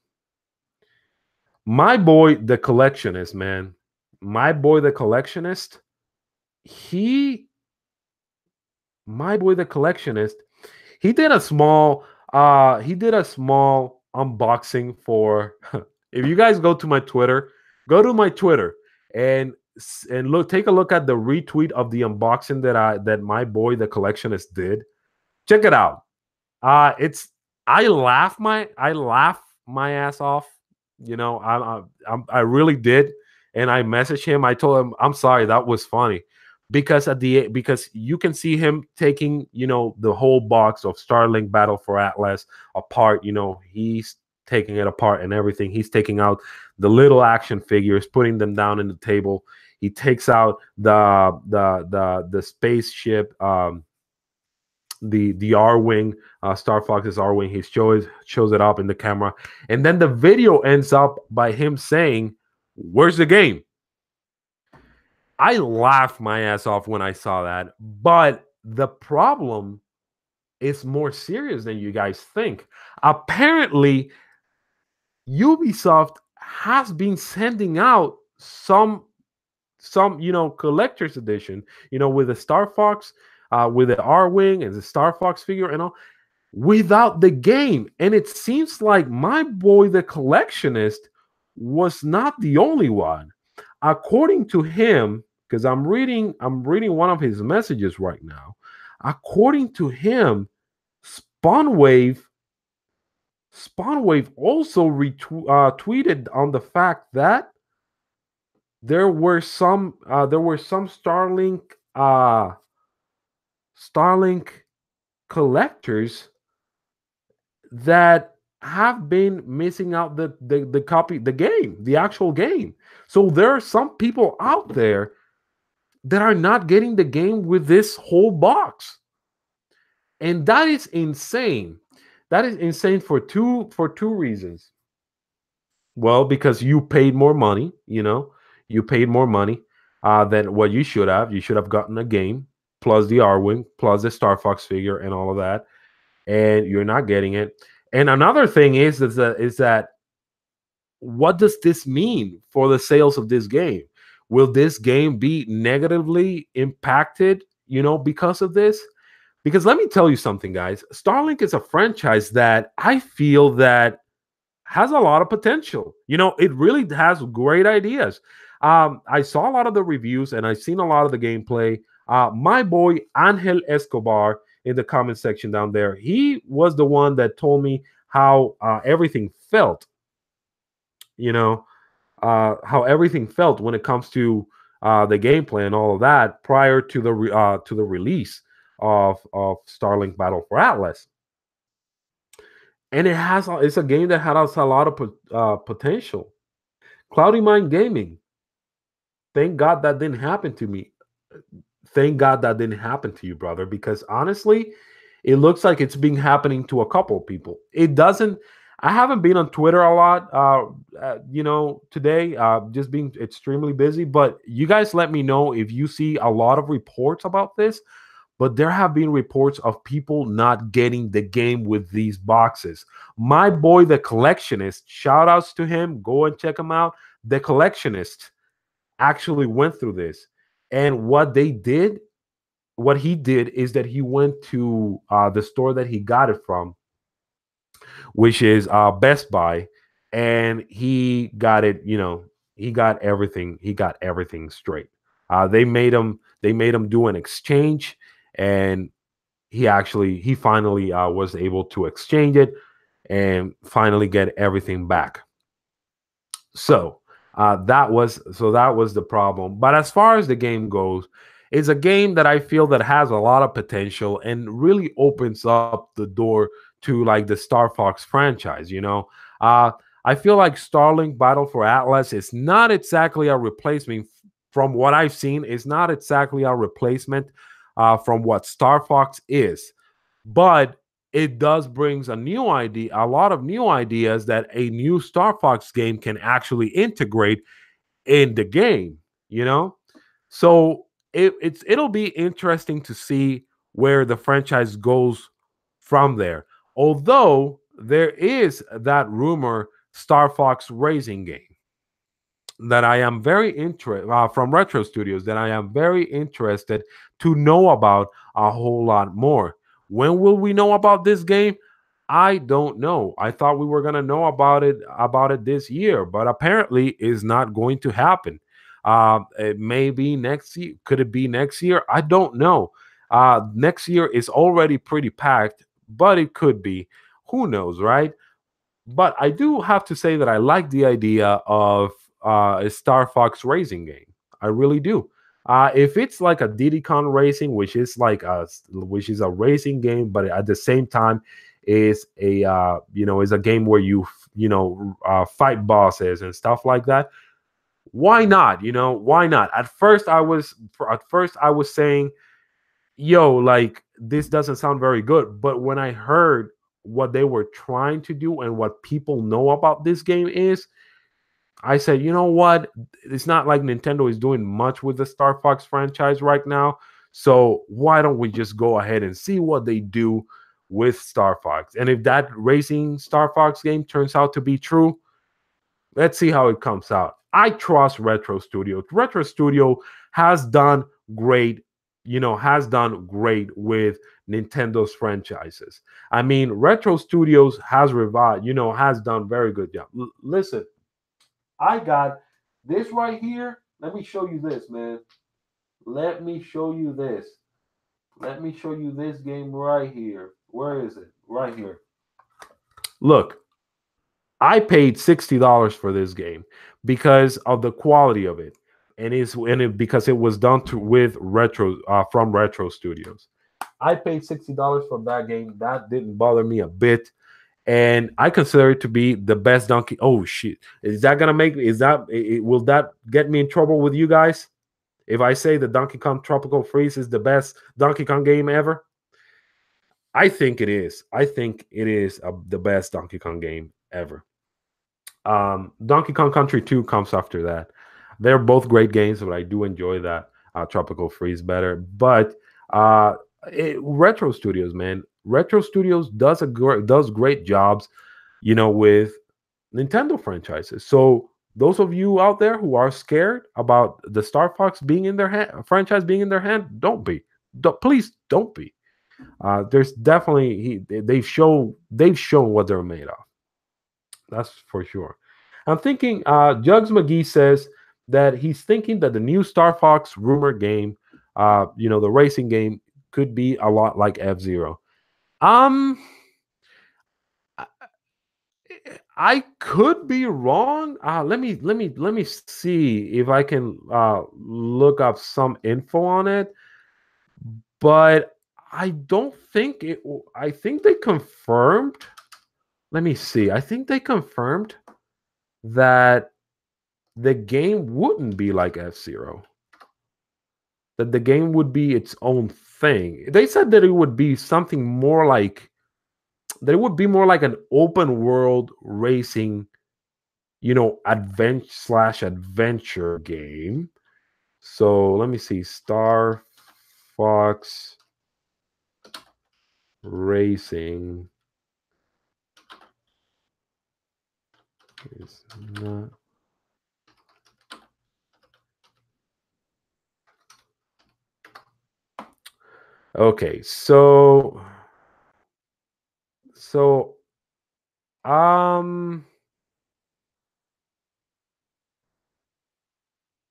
my boy, the collectionist, man. My boy, the collectionist. He, my boy, the collectionist. He did a small unboxing for. If you guys go to my Twitter and take a look at the retweet of the unboxing that my boy the collectionist did. Check it out. It's I laugh my ass off. I really did, and I messaged him. I told him I'm sorry, that was funny, because you can see him taking the whole box of Starlink Battle for Atlas apart. He's taking it apart and everything. He's taking out the little action figures, putting them down in the table. He takes out the spaceship. The R wing, Star Fox's R wing. He shows it up in the camera, and then the video ends up by him saying, "Where's the game?" I laughed my ass off when I saw that, but the problem is more serious than you guys think. Apparently, Ubisoft has been sending out some collector's edition, with the Star Fox, with the R wing and the Star Fox figure and all, without the game. And it seems like my boy the collectionist was not the only one. According to him, because I'm reading one of his messages right now. According to him, Spawnwave Spawnwave also tweeted on the fact that there were some Starlink collectors that have been missing out the actual game. So there are some people out there that are not getting the game with this whole box. And that is insane. That is insane for two reasons. Well, because you paid more money, you paid more money than what you should have. You should have gotten a game plus the R-Wing, plus the Star Fox figure and all of that. And you're not getting it. And another thing is that what does this mean for the sales of this game? Will this game be negatively impacted, because of this? Because let me tell you something, guys. Starlink is a franchise that I feel that has a lot of potential. It really has great ideas. I saw a lot of the reviews and I've seen a lot of the gameplay. My boy Angel Escobar in the comment section down there, he was the one that told me how everything felt. How everything felt when it comes to the gameplay and all of that prior to the release of Starlink Battle for Atlas. And it's a game that has a lot of potential. Cloudy Mind Gaming. Thank God that didn't happen to me. Thank God that didn't happen to you, brother, because honestly, it looks like it's been happening to a couple of people. It doesn't. I haven't been on Twitter a lot, today, just being extremely busy. But you guys let me know if you see a lot of reports about this. But there have been reports of people not getting the game with these boxes. My boy, the collectionist, shout outs to him. Go and check him out. The collectionist actually went through this. And what he did is that he went to the store that he got it from, which is Best Buy, and he got it. He got everything. He got everything straight. They made him do an exchange, and he finally was able to exchange it and finally get everything back. So that was the problem. But as far as the game goes, it's a game that I feel that has a lot of potential and really opens up the door to like the Star Fox franchise. Uh, I feel like Starlink Battle for Atlas is not exactly a replacement from what I've seen. It's not exactly a replacement from what Star Fox is, but it does brings a lot of new ideas that a new Star Fox game can actually integrate in the game, you know? So it'll be interesting to see where the franchise goes from there. Although there is that rumor Star Fox racing game that I am very interested from Retro Studios that I am very interested to know about a whole lot more. When will we know about this game? I don't know. I thought we were gonna know about it this year, but apparently is not going to happen. It may be next year. Could it be next year? I don't know. Next year is already pretty packed, but it could be. Who knows, right? But I do have to say that I like the idea of a Star Fox racing game. I really do. If it's like a Diddy Kong Racing, which is a racing game, but at the same time is a game where fight bosses and stuff like that. Why not? Why not? At first I was saying, yo, like this doesn't sound very good. But when I heard what they were trying to do and what people know about this game is, I said, you know what? It's not like Nintendo is doing much with the Star Fox franchise right now. So why don't we just go ahead and see what they do with Star Fox? And if that racing Star Fox game turns out to be true, let's see how it comes out. I trust Retro Studio. Retro Studio has done great, has done great with Nintendo's franchises. I mean, Retro Studios has revived, has done very good job. Listen, I got this right here. Let me show you this, man. Let me show you this. Let me show you this game right here. Where is it? Right here. Look, I paid $60 for this game because of the quality of it, because it was done with retro from Retro Studios. I paid $60 for that game. That didn't bother me a bit, and I consider it to be the best Donkey. Oh shit! Is that gonna make? Is that will that get me in trouble with you guys if I say the Donkey Kong Tropical Freeze is the best Donkey Kong game ever? I think it is. I think it is the best Donkey Kong game ever. Donkey Kong Country 2 comes after that. They're both great games, but I do enjoy that Tropical Freeze better. But uh, Retro Studios, man, Retro Studios does great jobs, with Nintendo franchises. So those of you out there who are scared about the Star Fox being in their hand, franchise being in their hand, don't be. Please don't be. There's definitely they've shown what they're made of. That's for sure. I'm thinking, Jugs McGee says that he's thinking that the new Star Fox rumor game, the racing game, could be a lot like F-Zero. Um, I I could be wrong. Let me see if I can look up some info on it. But I don't think it. I think they confirmed. Let me see. I think they confirmed that the game wouldn't be like F-Zero. That the game would be its own thing. They said that it would be something more like that it would be more like an open world racing, adventure game. So let me see. Star Fox Racing is not. Okay, so um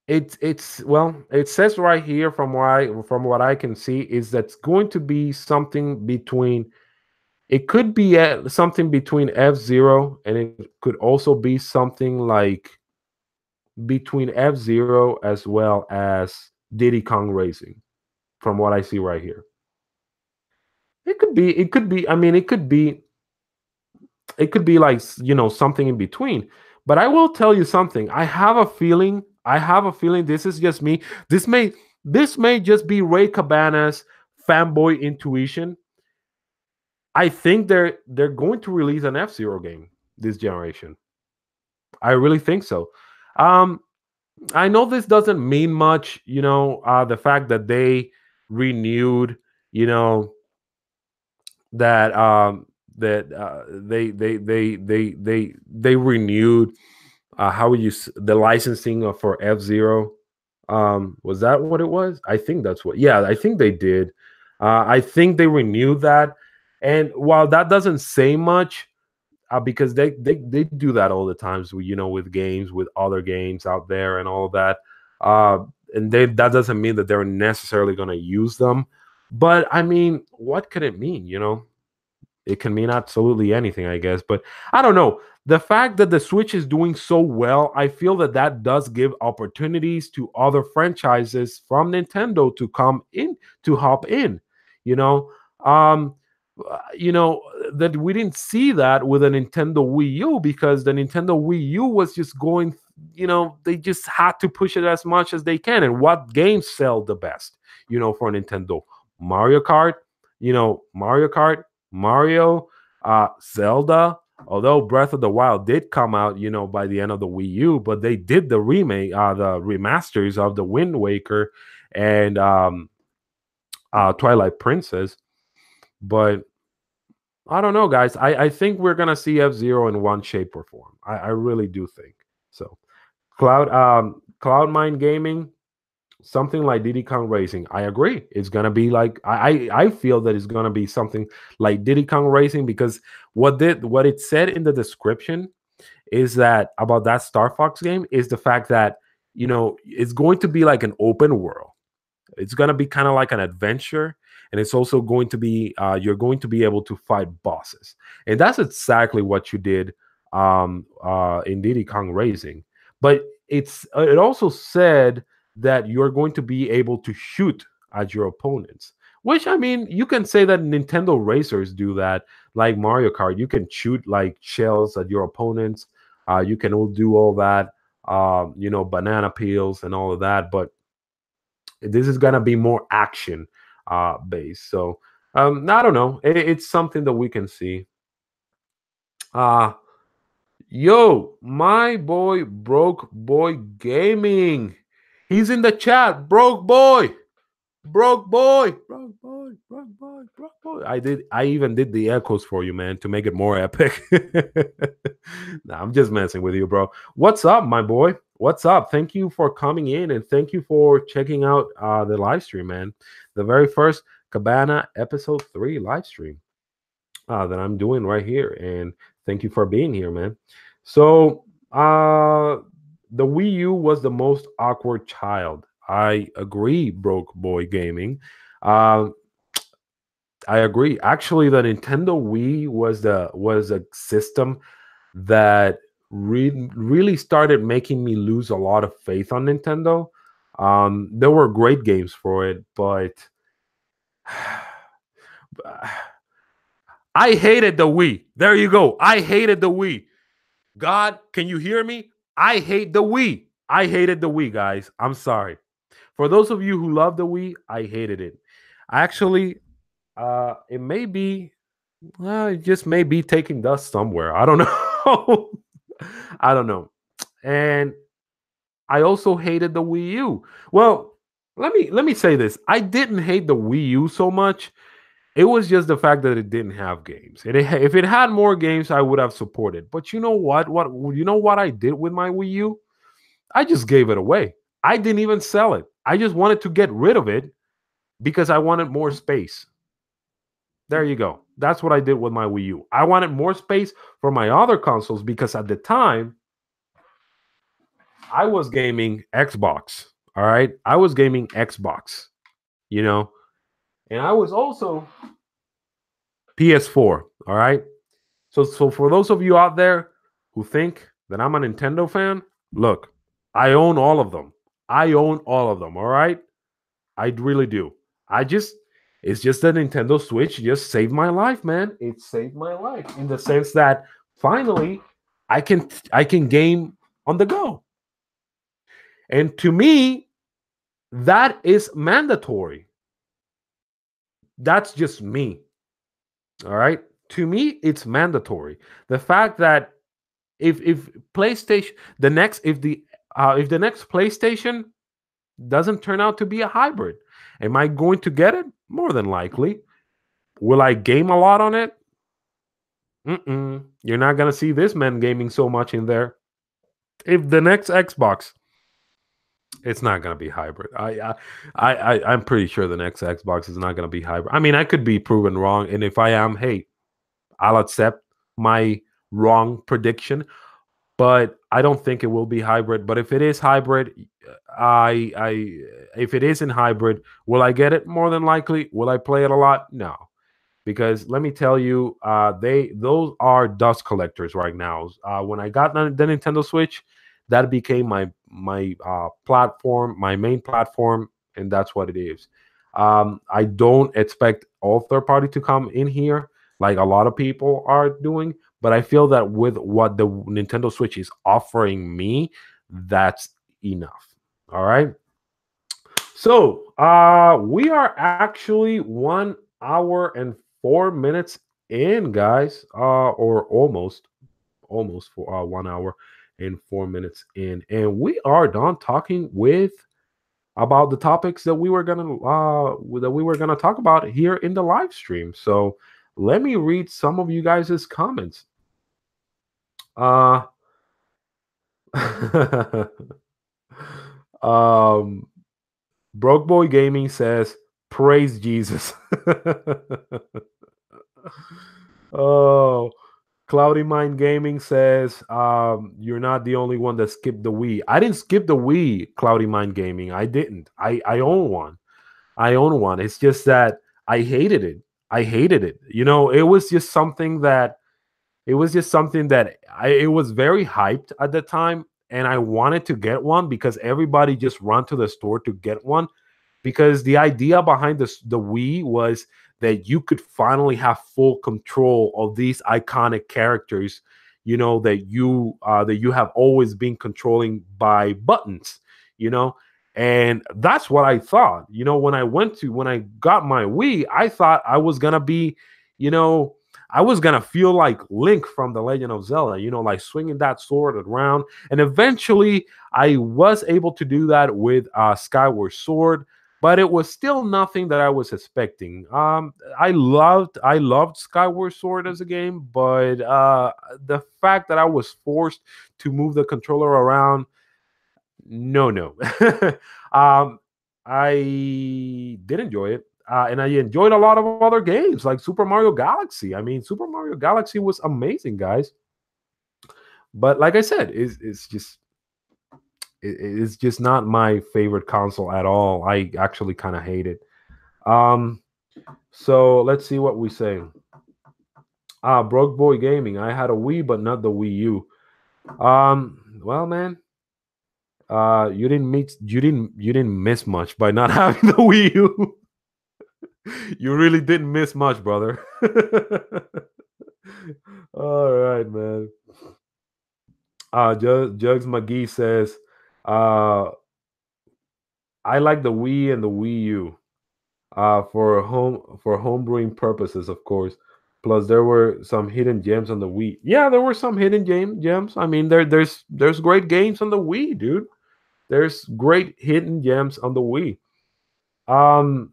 it's well, it says right here from what I can see is that's going to be something between, it could be something between F-Zero, and it could also be something like between F-Zero as well as Diddy Kong Racing, from what I see right here. I mean, it could be like, something in between. But I will tell you something. I have a feeling this is just me. This may just be Ray Cabana's fanboy intuition. I think they're going to release an F-Zero game this generation. I really think so. Um, I know this doesn't mean much, the fact that they renewed, you know, that they renewed, how would you the licensing for F-Zero. Was that what it was? I think that's what. Yeah, I think they did. I think they renewed that, and while that doesn't say much, because they do that all the times with, with games, with other games out there and all of that. Uh, and that doesn't mean that they're necessarily going to use them. But I mean, what could it mean? It can mean absolutely anything, I guess. But I don't know. The fact that the Switch is doing so well, I feel that that does give opportunities to other franchises from Nintendo to come in, to hop in. You know, um, you know that we didn't see that with a Nintendo Wii U, because the Nintendo Wii U was just going. They just had to push it as much as they can. And what games sell the best? For Nintendo, Mario Kart. Mario Kart, Mario, Zelda. Although Breath of the Wild did come out, by the end of the Wii U, but they did the remake, the remasters of the Wind Waker and Twilight Princess. But I don't know, guys. I think we're gonna see F-Zero in one shape or form. I really do think so. Cloud Mine Gaming, something like Diddy Kong Racing. I agree. It's gonna be like I feel that it's gonna be something like Diddy Kong Racing, because what it said in the description is that about that Star Fox game is the fact that it's going to be like an open world. It's going to be kind of like an adventure, and it's also going to be you're going to be able to fight bosses, and that's exactly what you did in Diddy Kong Racing. But it also said that you're going to be able to shoot at your opponents. Which, I mean, you can say that Nintendo racers do that, like Mario Kart. You can shoot like shells at your opponents. You can all do all that, banana peels and all of that. But this is gonna be more action based. So I don't know. It's something that we can see. Uh yo, my boy Broke Boy Gaming. He's in the chat. Broke Boy. Broke boy, broke boy, broke boy, broke boy. I even did the echoes for you, man, to make it more epic. Nah, I'm just messing with you, bro. What's up, my boy? What's up? Thank you for coming in, and thank you for checking out the live stream, man. The very first Cabana episode 3 live stream that I'm doing right here. And thank you for being here, man. So the Wii U was the most awkward child. I agree, Broke Boy Gaming. Uh, I agree. Actually, the Nintendo Wii was a system that really started making me lose a lot of faith on Nintendo. There were great games for it, but I hated the Wii. There you go. I hated the Wii. God, can you hear me? I hate the Wii. I hated the Wii, guys. I'm sorry. For those of you who love the Wii, I hated it. Actually, it may be. Well, it just may be taking dust somewhere. I don't know. I don't know. And I also hated the Wii U. Well, let me say this. I didn't hate the Wii U so much. It was just the fact that it didn't have games. If it had more games, I would have supported. But you know what? What I did with my Wii U? I just gave it away. I didn't even sell it. I just wanted to get rid of it because I wanted more space. There you go. That's what I did with my Wii U. I wanted more space for my other consoles because at the time I was gaming Xbox. All right. I was gaming Xbox, you know, and I was also PS4. All right. So for those of you out there who think that I'm a Nintendo fan, look, I own all of them. I own all of them. All right. I really do. I just, it's just that Nintendo Switch just saved my life, man. It saved my life in the sense that finally I can game on the go. And to me, that is mandatory. That's just me. All right. To me, it's mandatory. The fact that if PlayStation the next if the next PlayStation doesn't turn out to be a hybrid, am I going to get it? More than likely. Will I game a lot on it? Mm-mm. You're not gonna see this man gaming so much in there. If the next Xbox, it's not gonna be hybrid. I'm pretty sure the next Xbox is not gonna be hybrid. I mean, I could be proven wrong, and if I am, hey, I'll accept my wrong prediction. But I don't think it will be hybrid. But if it is hybrid, I if it isn't hybrid, will I get it? More than likely. Will I play it a lot? No, because let me tell you, those are dust collectors right now. When I got the Nintendo Switch, that became my platform, my main platform, and that's what it is. I don't expect all third party to come in here like a lot of people are doing, but I feel that with what the Nintendo Switch is offering me, that's enough. All right. So we are actually 1 hour and 4 minutes in, guys. Or almost for 1 hour and 4 minutes in. And we are done talking with about the topics that we were gonna talk about here in the live stream. So let me read some of you guys' comments. Uh um Broke Boy Gaming says, praise Jesus. Oh, Cloudy Mind Gaming says, you're not the only one that skipped the Wii. I didn't skip the Wii, Cloudy Mind Gaming. I didn't. I own one. I own one. It's just that I hated it. I hated it. It was just something that it was very hyped at the time, and I wanted to get one because everybody just ran to the store to get one, because the idea behind the Wii was that you could finally have full control of these iconic characters, that you have always been controlling by buttons, you know. And that's what I thought. When I got my Wii, I thought I was gonna be, you know, I was gonna feel like Link from The Legend of Zelda, like swinging that sword around. And eventually, I was able to do that with Skyward Sword, but it was still nothing that I was expecting. I loved Skyward Sword as a game, but the fact that I was forced to move the controller around, no, no. um, I did enjoy it. And I enjoyed a lot of other games like Super Mario Galaxy. I mean, Super Mario Galaxy was amazing, guys. But like I said, it's just not my favorite console at all. I actually kind of hate it. Um, so let's see what we say. Broke Boy Gaming. I had a Wii, but not the Wii U. Well, man, you didn't miss much by not having the Wii U. You really didn't miss much, brother. All right, man. Jugs McGee says, uh, I like the Wii and the Wii U. For homebrewing purposes, of course. Plus, there were some hidden gems on the Wii. Yeah, there were some hidden gems. I mean, there's great games on the Wii, dude. There's great hidden gems on the Wii. Um,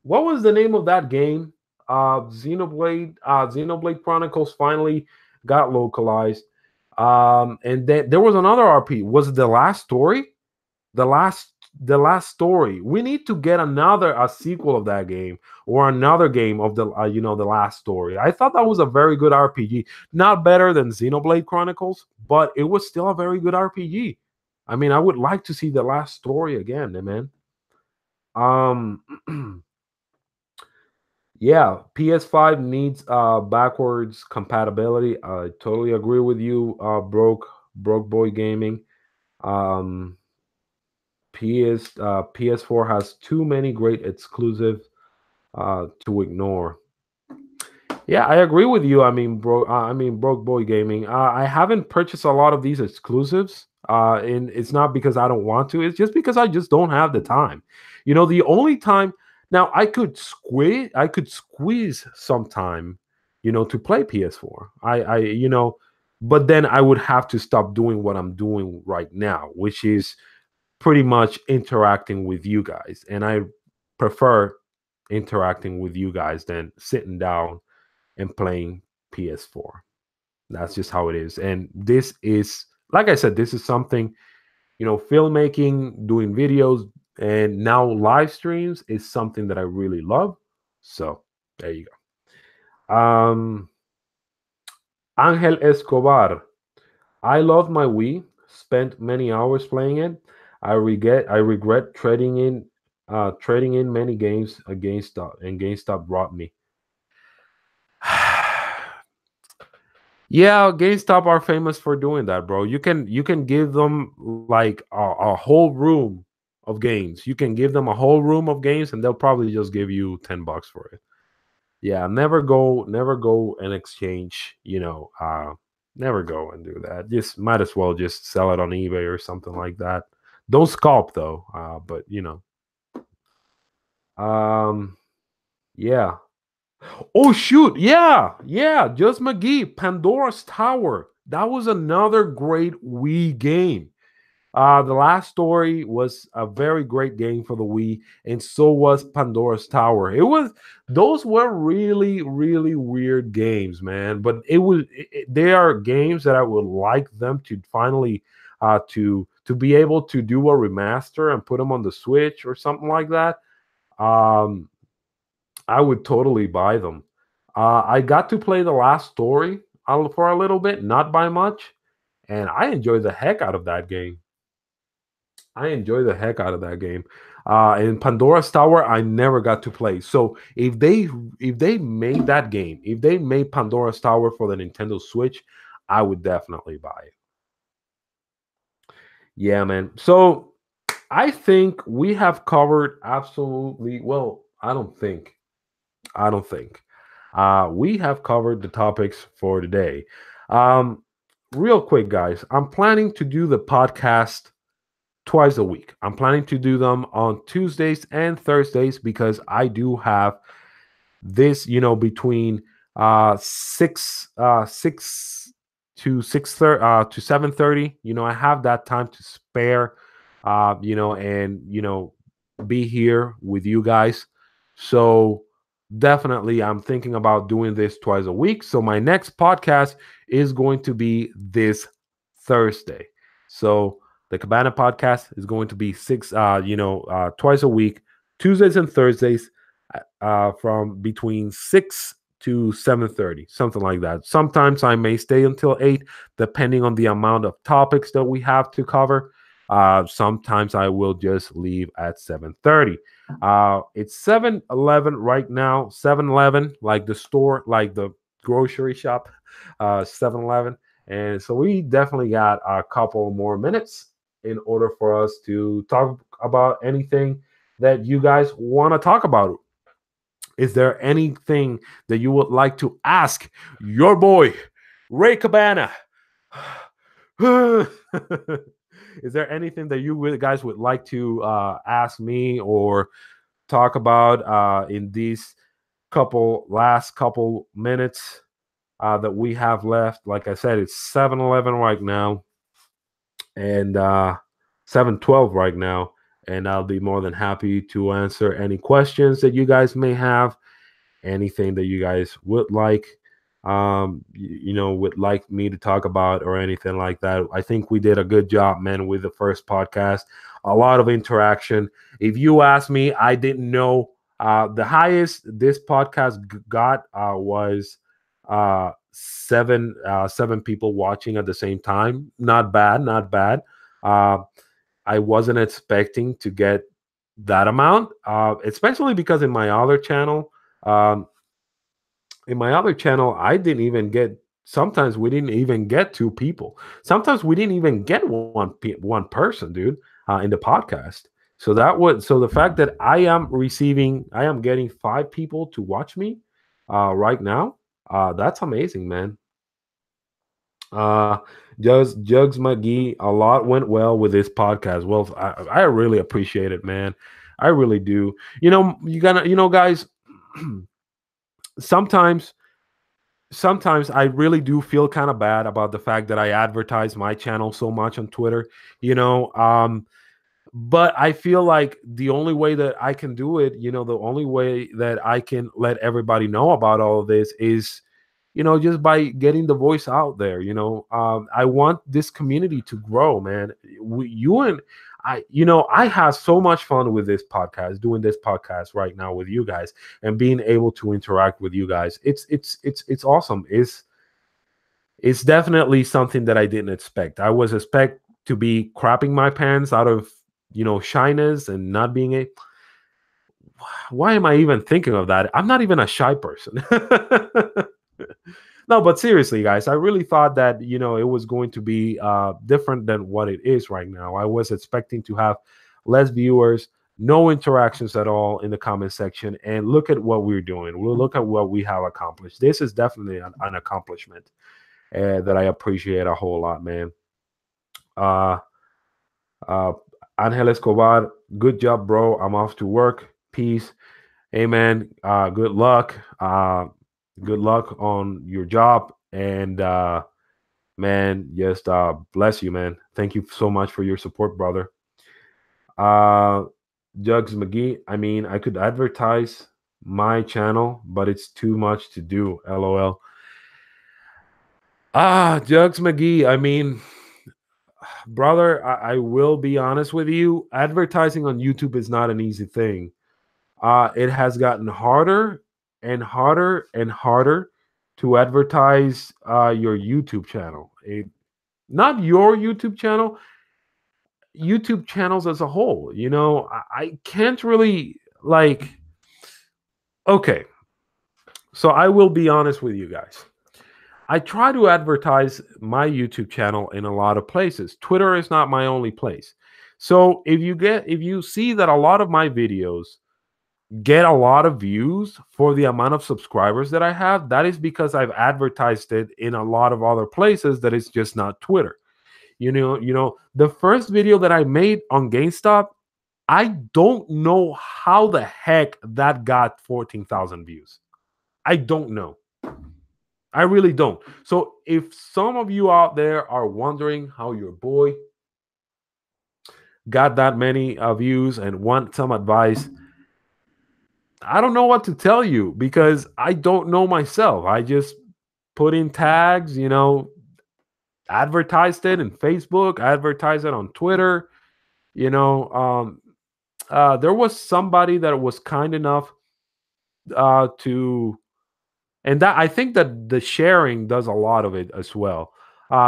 what was the name of that game? Xenoblade Chronicles finally got localized. And then there was another RP. Was it the last story? the last the last story. We need to get another a sequel of that game, or another game of the the last story. I thought that was a very good RPG. Not better than Xenoblade Chronicles, but it was still a very good RPG. I mean, I would like to see the last story again, man. um yeah, PS5 needs backwards compatibility. I totally agree with you, broke boy gaming. um PS4 has too many great exclusives to ignore. Yeah, I agree with you. I mean, broke boy gaming. I haven't purchased a lot of these exclusives, and it's not because I don't want to. It's just because I just don't have the time. The only time now I could squeeze some time, to play PS4. But then I would have to stop doing what I'm doing right now, which is pretty much interacting with you guys, and I prefer interacting with you guys than sitting down and playing PS4. That's just how it is. And this is, like I said, this is something, filmmaking, doing videos, and now live streams is something that I really love. So there you go. Angel Escobar. I love my Wii. Spent many hours playing it. I regret trading in many games against GameStop, and GameStop brought me. Yeah, GameStop are famous for doing that, bro. You can give them like a whole room of games. You can give them a whole room of games, and they'll probably just give you $10 for it. Yeah, never go and exchange. Never go and do that. Just might as well just sell it on eBay or something like that. Don't scalp though. But um, yeah. Oh shoot, yeah. Just McGee, Pandora's Tower. That was another great Wii game. The last story was a very great game for the Wii, and so was Pandora's Tower. Those were really, really weird games, man. But they are games that I would like them to finally to be able to do a remaster and put them on the Switch or something like that. Um, I would totally buy them. I got to play the last story for a little bit, not by much, and I enjoyed the heck out of that game. I enjoy the heck out of that game. And Pandora's Tower, I never got to play. So if they made that game, if they made Pandora's Tower for the Nintendo Switch, I would definitely buy it. Yeah, man. So I think we have covered absolutely well. I don't think. We have covered the topics for today. Um, Real quick, guys, I'm planning to do the podcast twice a week. I'm planning to do them on Tuesdays and Thursdays because I do have this, between 6 to 6:30 to 7:30. I have that time to spare, and be here with you guys. So definitely, I'm thinking about doing this twice a week. So my next podcast is going to be this Thursday. So the Cabana Podcast is going to be twice a week, Tuesdays and Thursdays, from between 6 to 7:30, something like that. Sometimes I may stay until 8, depending on the amount of topics that we have to cover. Sometimes I will just leave at 7:30. It's 7-Eleven right now. 7-Eleven, like the store, like the grocery shop, 7-Eleven. And so we definitely got a couple more minutes in order for us to talk about anything that you guys want to talk about. Is there anything that you would like to ask your boy, Ray Cabana? Is there anything that guys would like to ask me or talk about in these last couple minutes that we have left. Like I said, it's 7:11 right now, and 7:12 right now, and I'll be more than happy to answer any questions that you guys may have, anything that you guys would like, would like me to talk about or anything like that. I think we did a good job, man, with the first podcast. A lot of interaction. If you ask me, I didn't know the highest this podcast got was seven people watching at the same time. Not bad, not bad. Uh, I wasn't expecting to get that amount, especially because um, in my other channel, I didn't even get. Sometimes we didn't even get two people. Sometimes we didn't even get one person, dude, in the podcast. So the fact that I am getting five people to watch me right now. That's amazing, man. Uh, Jugs McGee, a lot went well with this podcast. Well, I really appreciate it, man. I really do. Guys. sometimes sometimes I really do feel kind of bad about the fact that I advertise my channel so much on Twitter, you know. But I feel like the only way that I can do it, the only way that I can let everybody know about all of this is, just by getting the voice out there. I want this community to grow, man. You and I have so much fun with this podcast, doing this podcast right now with you guys, and being able to interact with you guys. It's awesome. It's definitely something that I didn't expect. I was expect to be crapping my pants out of shyness and not being a. Why am I even thinking of that? I'm not even a shy person. No, but seriously, guys, I really thought that it was going to be different than what it is right now. I was expecting to have less viewers, no interactions at all in the comment section, and look at what we're doing. We'll look at what we have accomplished. This is definitely an accomplishment that I appreciate a whole lot, man. Uh, uh, Angel Escobar, good job, bro. I'm off to work. Peace. Hey, man. Good luck. Good luck on your job, and man, just bless you, man. Thank you so much for your support, brother. Uh, Jugs McGee. I mean, I could advertise my channel, but it's too much to do. LOL. Jugs McGee. I mean, brother, I will be honest with you. Advertising on YouTube is not an easy thing. It has gotten harder and harder and harder to advertise your YouTube channel. Not your YouTube channel, YouTube channels as a whole. I can't really like. Okay, so I will be honest with you guys. I try to advertise my YouTube channel in a lot of places. Twitter is not my only place. So if you see that a lot of my videos get a lot of views for the amount of subscribers that I have, that is because I've advertised it in a lot of other places that is just not Twitter. The first video that I made on GameStop, I don't know how the heck that got 14,000 views. I don't know. I really don't. So if some of you out there are wondering how your boy got that many views and want some advice, I don't know what to tell you because I don't know myself. I just put in tags, advertised it in Facebook, advertised it on Twitter. There was somebody that was kind enough to, and that I think that the sharing does a lot of it as well.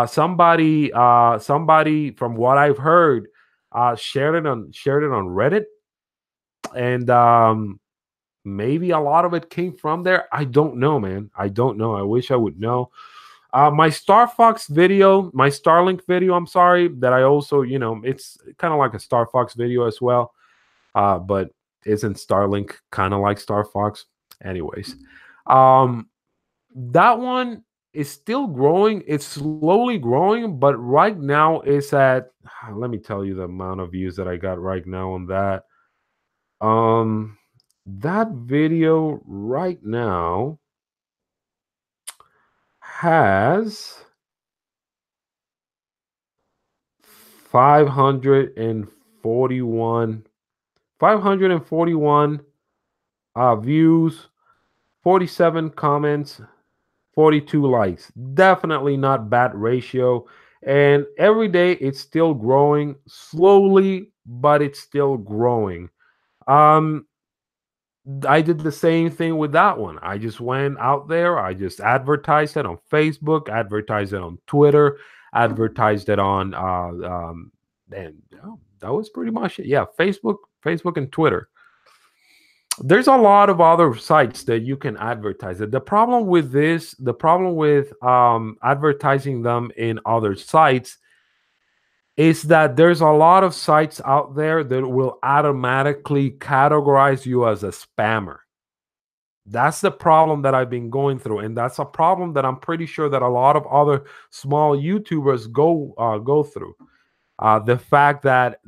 Somebody from what I've heard, shared it on Reddit, and maybe a lot of it came from there. I don't know, man. I don't know. I wish I would know. My my Starlink video, I'm sorry, that I also, it's kind of like a Star Fox video as well. But isn't Starlink kind of like Star Fox? Anyways, that one is still growing. It's slowly growing, but right now it's at, let me tell you the amount of views that I got right now on that. That video right now has 541 541 views, 47 comments, 42 likes. Definitely not bad ratio. And every day it's still growing slowly, but it's still growing. Um, I did the same thing with that one. I just went out there, I just advertised it on Facebook, advertised it on Twitter, advertised it on and that was pretty much it. Yeah, Facebook and Twitter. There's a lot of other sites that you can advertise it. The problem with advertising them in other sites is that there's a lot of sites out there that will automatically categorize you as a spammer. That's the problem that I've been going through, and that's a problem that I'm pretty sure that a lot of other small YouTubers go through. The fact that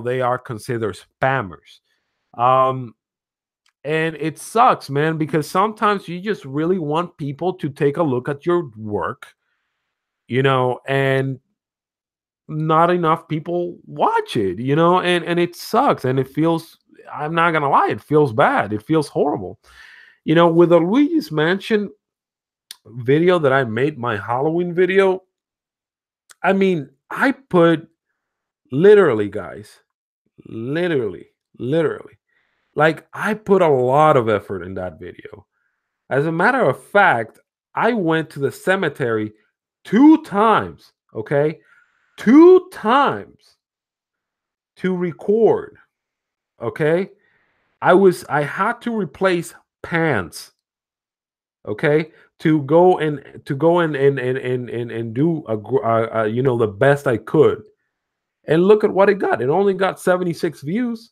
they are considered spammers. Um, and it sucks, man, because sometimes you just really want people to take a look at your work, and not enough people watch it, and it sucks, and it feels, I'm not gonna lie, it feels bad, it feels horrible. With the Luigi's Mansion video that I made, my Halloween video, I mean, I put literally, guys, literally, like I put a lot of effort in that video. As a matter of fact, I went to the cemetery 2 times, okay? 2 times to record, okay? I had to replace pants, okay? To go and do the best I could. And look at what it got. It only got 76 views.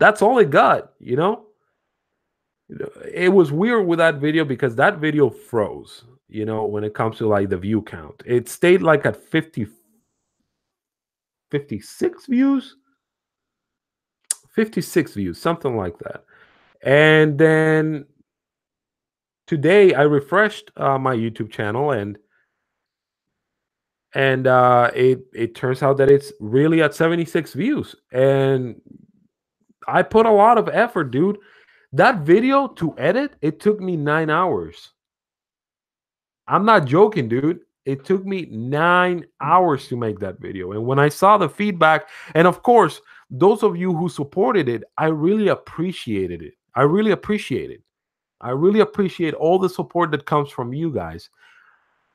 That's all it got. It was weird with that video because that video froze, when it comes to like the view count. It stayed like at 56 views, 56 views, something like that. And then today I refreshed my YouTube channel, and it turns out that it's really at 76 views. And I put a lot of effort, dude. That video to edit, it took me 9 hours. I'm not joking, dude. It took me 9 hours to make that video. And when I saw the feedback, and of course, those of you who supported it, I really appreciated it. I really appreciate it. I really appreciate all the support that comes from you guys.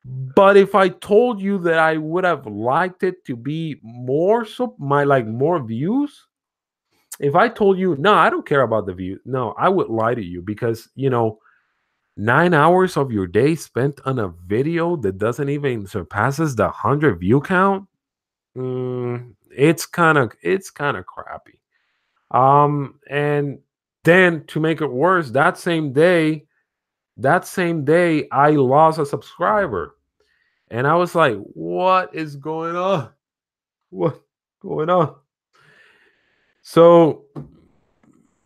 But if I told you that I would have liked it to be more, more views, if I told you, no, I don't care about the views, no, I would lie to you, because 9 hours of your day spent on a video that doesn't even surpasses the 100 view count. It's kind of crappy. And then to make it worse, that same day I lost a subscriber, and I was like, what is going on? What's going on? So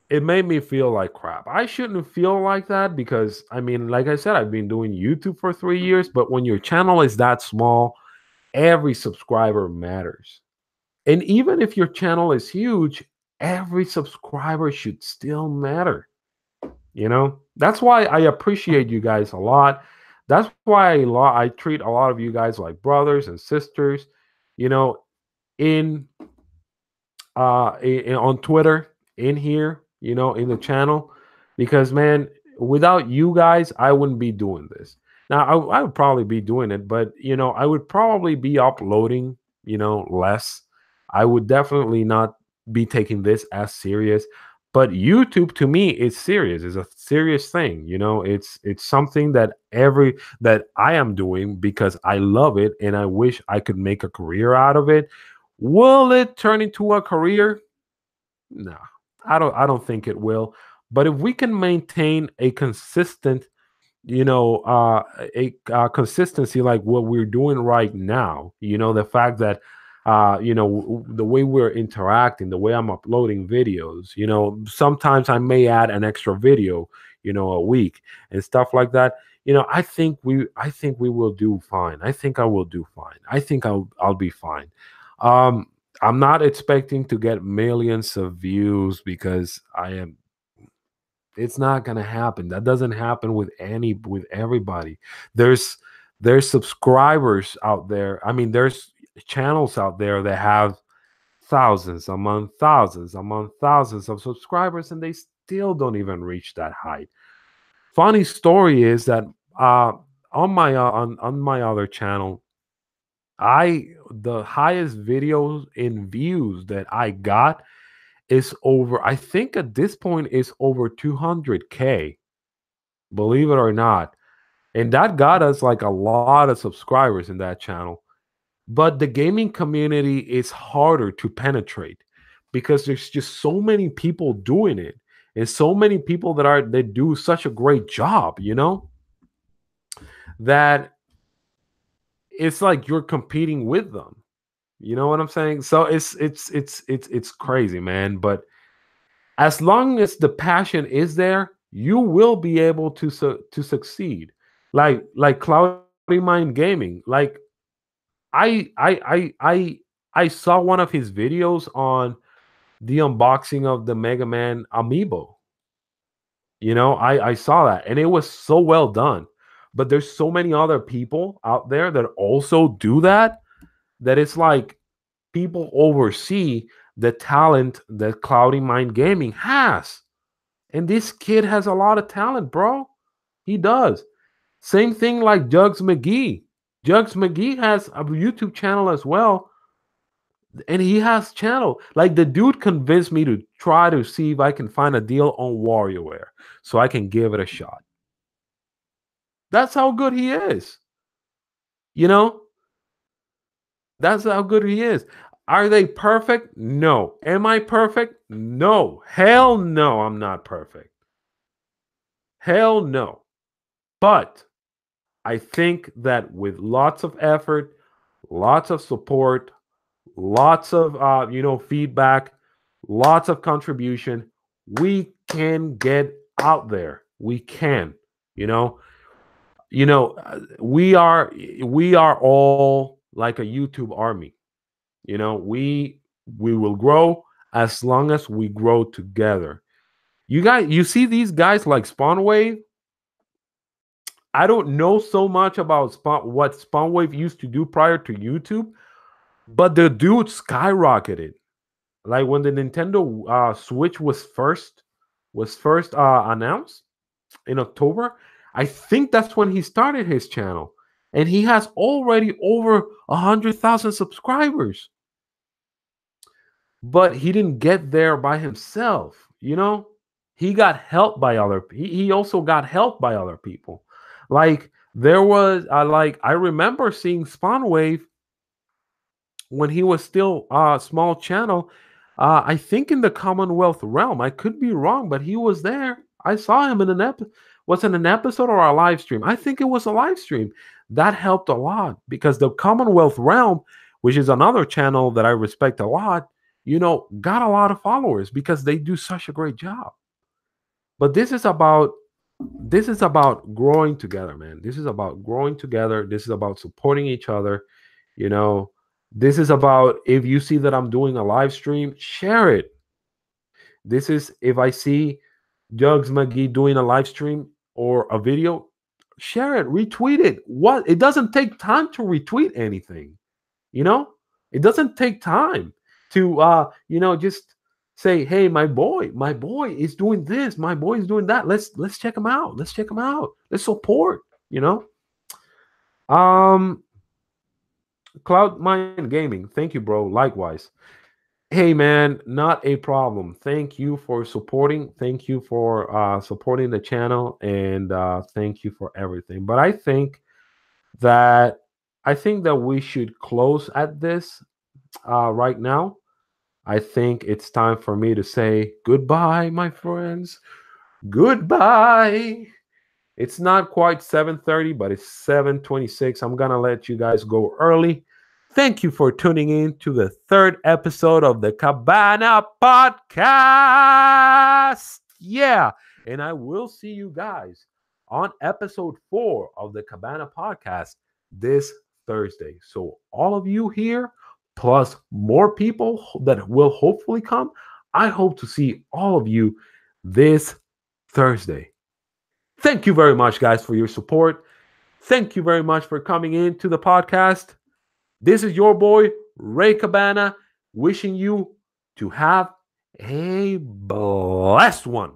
it made me feel like crap. I shouldn't feel like that because, I mean, like I said, I've been doing YouTube for 3 years, but when your channel is that small, every subscriber matters. And even if your channel is huge, every subscriber should still matter. That's why I appreciate you guys a lot. That's why I treat a lot of you guys like brothers and sisters, you know, in on Twitter, in here, in the channel, because man, without you guys, I wouldn't be doing this. Now, I would probably be doing it, but I would probably be uploading, less. I would definitely not be taking this as serious. But YouTube to me is serious. It's a serious thing. It's something that I am doing because I love it and I wish I could make a career out of it. Will it turn into a career? No, I don't think it will. But if we can maintain a consistent, consistency like what we're doing right now, the fact that the way we're interacting, the way I'm uploading videos. Sometimes I may add an extra video, a week and stuff like that. I think we will do fine. I think I will do fine. I think I'll be fine. Um, I'm not expecting to get millions of views because I am. It's not gonna happen. That doesn't happen with everybody. There's there's subscribers out there. I mean, there's channels out there that have thousands among thousands of subscribers, and they still don't even reach that height. Funny story is that uh, on my other channel, I the highest videos in views that I got is over. I think at this point is over 200K. Believe it or not. And that got us like a lot of subscribers in that channel. But the gaming community is harder to penetrate because there's just so many people doing it and so many people that do such a great job, that it's like you're competing with them. You know what I'm saying? So it's crazy, man. But as long as the passion is there, you will be able to succeed. Like Cloudy Mind Gaming. Like I I saw one of his videos on the unboxing of the Mega Man amiibo. I saw that and it was so well done. But there's so many other people out there that also do that, that it's like people oversee the talent that Cloudy Mind Gaming has. And this kid has a lot of talent, bro. He does. Same thing like Jugs McGee. Jugs McGee has a YouTube channel as well. And he has channel. Like the dude convinced me to try to see if I can find a deal on WarioWare so I can give it a shot. That's how good he is. You know? That's how good he is. Are they perfect? No. Am I perfect? No. Hell no, I'm not perfect. Hell no. But I think that with lots of effort, lots of support, lots of feedback, lots of contribution, we can get out there. We can, you know. We are all like a YouTube army. We will grow as long as we grow together. You see these guys like Spawnwave. I don't know so much about what Spawnwave used to do prior to YouTube, but the dude skyrocketed. Like when the Nintendo Switch was first announced in October, I think that's when he started his channel, and he has already over 100,000 subscribers. But he didn't get there by himself. He got help by he also got help by other people. Like there was I remember seeing Spawnwave when he was still a small channel. I think in the Commonwealth realm. I could be wrong, but he was there. I saw him in was it an episode or a live stream? I think it was a live stream. That helped a lot because the Commonwealth realm, which is another channel that I respect a lot, got a lot of followers because they do such a great job. But this is about growing together, man. This is about growing together. This is about supporting each other. You know, this is about, if you see that I'm doing a live stream, share it. This is, if I see Jugs McGee doing a live stream or a video, share it, retweet it. It doesn't take time to retweet anything. It doesn't take time to just say, hey, my boy is doing this, my boy is doing that. Let's check him out. Let's support. Um Cloud Mind Gaming, thank you, bro. Likewise. Hey, man, not a problem. Thank you for supporting. Thank you for supporting the channel, and thank you for everything. But that I think that we should close at this right now. I think it's time for me to say goodbye, my friends. Goodbye. It's not quite 7:30, but it's 7:26. I'm gonna let you guys go early. Thank you for tuning in to the third episode of the Cabana Podcast. Yeah. And I will see you guys on episode 4 of the Cabana Podcast this Thursday. So all of you here, plus more people that will hopefully come, I hope to see all of you this Thursday. Thank you very much, guys, for your support. Thank you very much for coming in to the podcast. This is your boy, Ray Cabana, wishing you to have a blessed one.